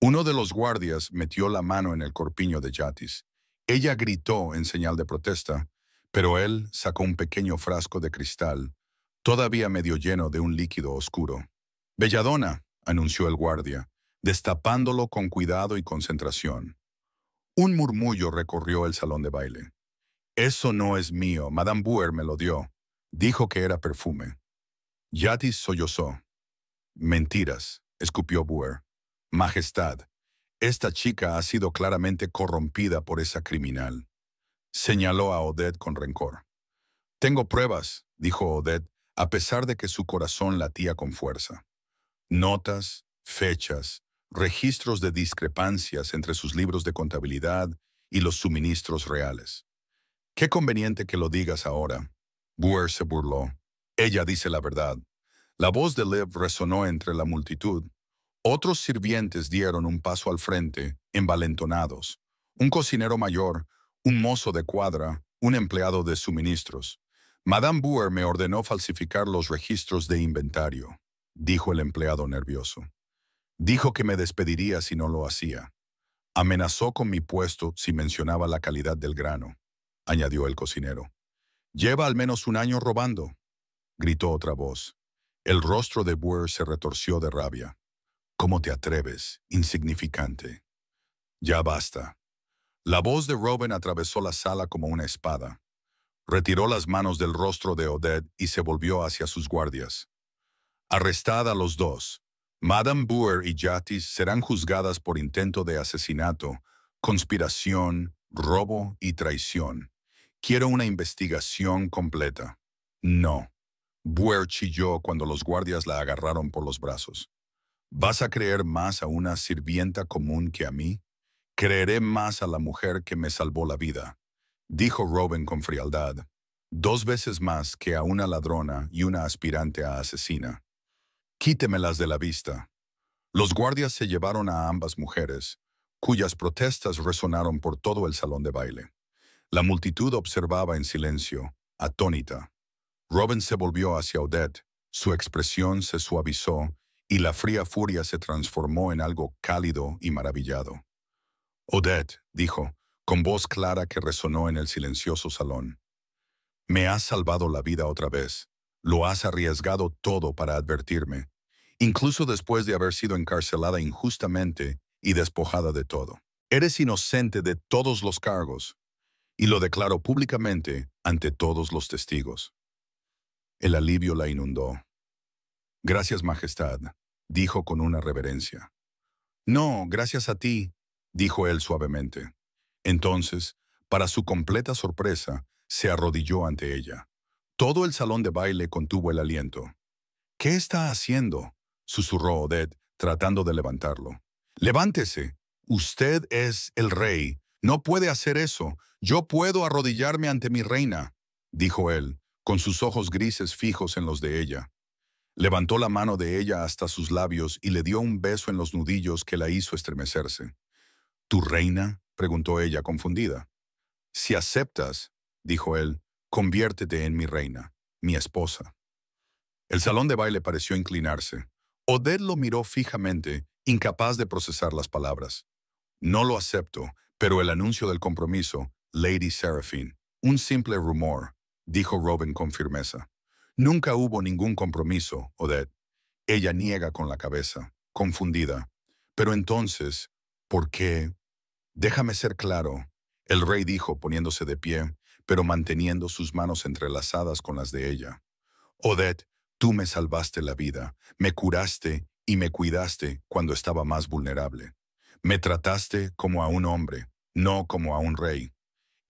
Uno de los guardias metió la mano en el corpiño de Jadis. Ella gritó en señal de protesta, pero él sacó un pequeño frasco de cristal, todavía medio lleno de un líquido oscuro. «Belladona», anunció el guardia, destapándolo con cuidado y concentración. Un murmullo recorrió el salón de baile. «Eso no es mío, Madame Bouer me lo dio. Dijo que era perfume». Jadis sollozó. «Mentiras», escupió Bouer. «Majestad, esta chica ha sido claramente corrompida por esa criminal», señaló a Odette con rencor. «Tengo pruebas», dijo Odette, a pesar de que su corazón latía con fuerza. «Notas, fechas, registros de discrepancias entre sus libros de contabilidad y los suministros reales». «Qué conveniente que lo digas ahora». Bouer se burló. «Ella dice la verdad». La voz de Liv resonó entre la multitud. Otros sirvientes dieron un paso al frente, envalentonados. Un cocinero mayor, un mozo de cuadra, un empleado de suministros. «Madame Bouer me ordenó falsificar los registros de inventario», dijo el empleado nervioso. «Dijo que me despediría si no lo hacía. Amenazó con mi puesto si mencionaba la calidad del grano», añadió el cocinero. «Lleva al menos 1 año robando», gritó otra voz. El rostro de Bouer se retorció de rabia. «¿Cómo te atreves, insignificante?» «Ya basta». La voz de Robin atravesó la sala como una espada. Retiró las manos del rostro de Odette y se volvió hacia sus guardias. «Arrestad a los 2. Madame Bouer y Jadis serán juzgadas por intento de asesinato, conspiración, robo y traición. Quiero una investigación completa». «No». Bouer chilló cuando los guardias la agarraron por los brazos. «¿Vas a creer más a una sirvienta común que a mí? Creeré más a la mujer que me salvó la vida», dijo Robin con frialdad. 2 veces más que a una ladrona y una aspirante a asesina. Quítemelas de la vista. Los guardias se llevaron a ambas mujeres, cuyas protestas resonaron por todo el salón de baile. La multitud observaba en silencio, atónita. Robin se volvió hacia Odette, su expresión se suavizó y la fría furia se transformó en algo cálido y maravillado. Odette, dijo, con voz clara que resonó en el silencioso salón. Me has salvado la vida otra vez. Lo has arriesgado todo para advertirme, incluso después de haber sido encarcelada injustamente y despojada de todo. Eres inocente de todos los cargos, y lo declaro públicamente ante todos los testigos. El alivio la inundó. Gracias, Majestad, dijo con una reverencia. No, gracias a ti, dijo él suavemente. Entonces, para su completa sorpresa, se arrodilló ante ella. Todo el salón de baile contuvo el aliento. ¿Qué está haciendo?, susurró Odette, tratando de levantarlo. Levántese. Usted es el rey. No puede hacer eso. Yo puedo arrodillarme ante mi reina, dijo él, con sus ojos grises fijos en los de ella. Levantó la mano de ella hasta sus labios y le dio un beso en los nudillos que la hizo estremecerse. ¿Tu reina?, preguntó ella, confundida. Si aceptas, dijo él, conviértete en mi reina, mi esposa. El salón de baile pareció inclinarse. Odette lo miró fijamente, incapaz de procesar las palabras. No lo acepto, pero el anuncio del compromiso, Lady Seraphine, un simple rumor, dijo Robin con firmeza. Nunca hubo ningún compromiso, Odette. Ella niega con la cabeza, confundida. Pero entonces, ¿por qué? Déjame ser claro, el rey dijo poniéndose de pie, pero manteniendo sus manos entrelazadas con las de ella. Odette, tú me salvaste la vida, me curaste y me cuidaste cuando estaba más vulnerable. Me trataste como a un hombre, no como a un rey.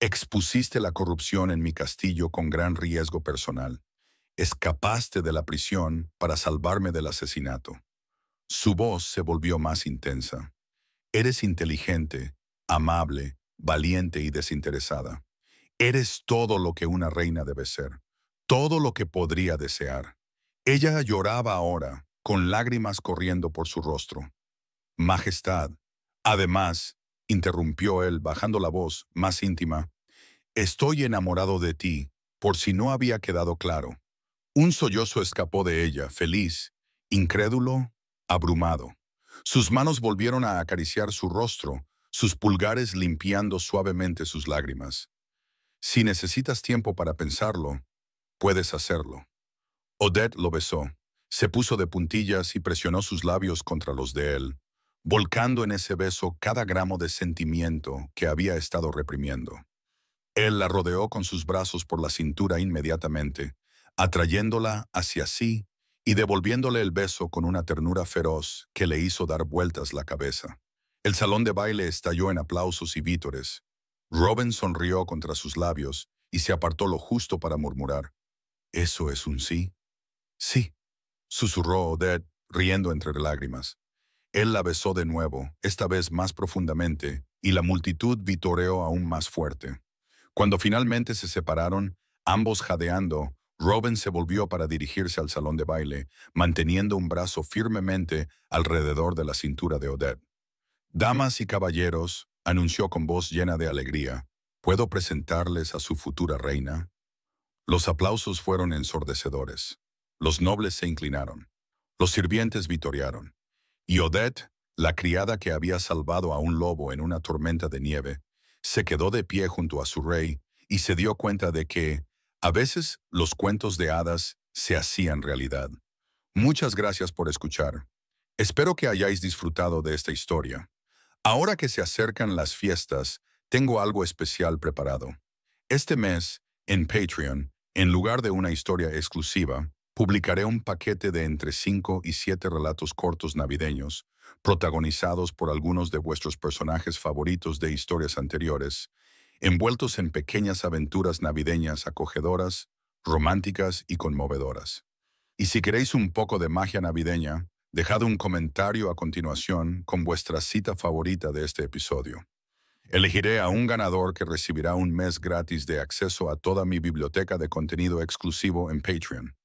Expusiste la corrupción en mi castillo con gran riesgo personal. Escapaste de la prisión para salvarme del asesinato. Su voz se volvió más intensa. Eres inteligente, amable, valiente y desinteresada. Eres todo lo que una reina debe ser, todo lo que podría desear. Ella lloraba ahora, con lágrimas corriendo por su rostro. Majestad. Además, interrumpió él bajando la voz más íntima, estoy enamorado de ti, por si no había quedado claro. Un sollozo escapó de ella, feliz, incrédulo, abrumado. Sus manos volvieron a acariciar su rostro, sus pulgares limpiando suavemente sus lágrimas. Si necesitas tiempo para pensarlo, puedes hacerlo. Odette lo besó, se puso de puntillas y presionó sus labios contra los de él, volcando en ese beso cada gramo de sentimiento que había estado reprimiendo. Él la rodeó con sus brazos por la cintura inmediatamente, atrayéndola hacia sí y devolviéndole el beso con una ternura feroz que le hizo dar vueltas la cabeza. El salón de baile estalló en aplausos y vítores. Robin sonrió contra sus labios y se apartó lo justo para murmurar, ¿eso es un sí? Sí, susurró Odette, riendo entre lágrimas. Él la besó de nuevo, esta vez más profundamente, y la multitud vitoreó aún más fuerte. Cuando finalmente se separaron, ambos jadeando, Robin se volvió para dirigirse al salón de baile, manteniendo un brazo firmemente alrededor de la cintura de Odette. Damas y caballeros, anunció con voz llena de alegría, ¿puedo presentarles a su futura reina? Los aplausos fueron ensordecedores. Los nobles se inclinaron. Los sirvientes vitorearon. Y Odette, la criada que había salvado a un lobo en una tormenta de nieve, se quedó de pie junto a su rey y se dio cuenta de que, a veces, los cuentos de hadas se hacían realidad. Muchas gracias por escuchar. Espero que hayáis disfrutado de esta historia. Ahora que se acercan las fiestas, tengo algo especial preparado. Este mes, en Patreon, en lugar de una historia exclusiva, publicaré un paquete de entre 5 y 7 relatos cortos navideños, protagonizados por algunos de vuestros personajes favoritos de historias anteriores, envueltos en pequeñas aventuras navideñas acogedoras, románticas y conmovedoras. Y si queréis un poco de magia navideña, dejad un comentario a continuación con vuestra cita favorita de este episodio. Elegiré a un ganador que recibirá un mes gratis de acceso a toda mi biblioteca de contenido exclusivo en Patreon.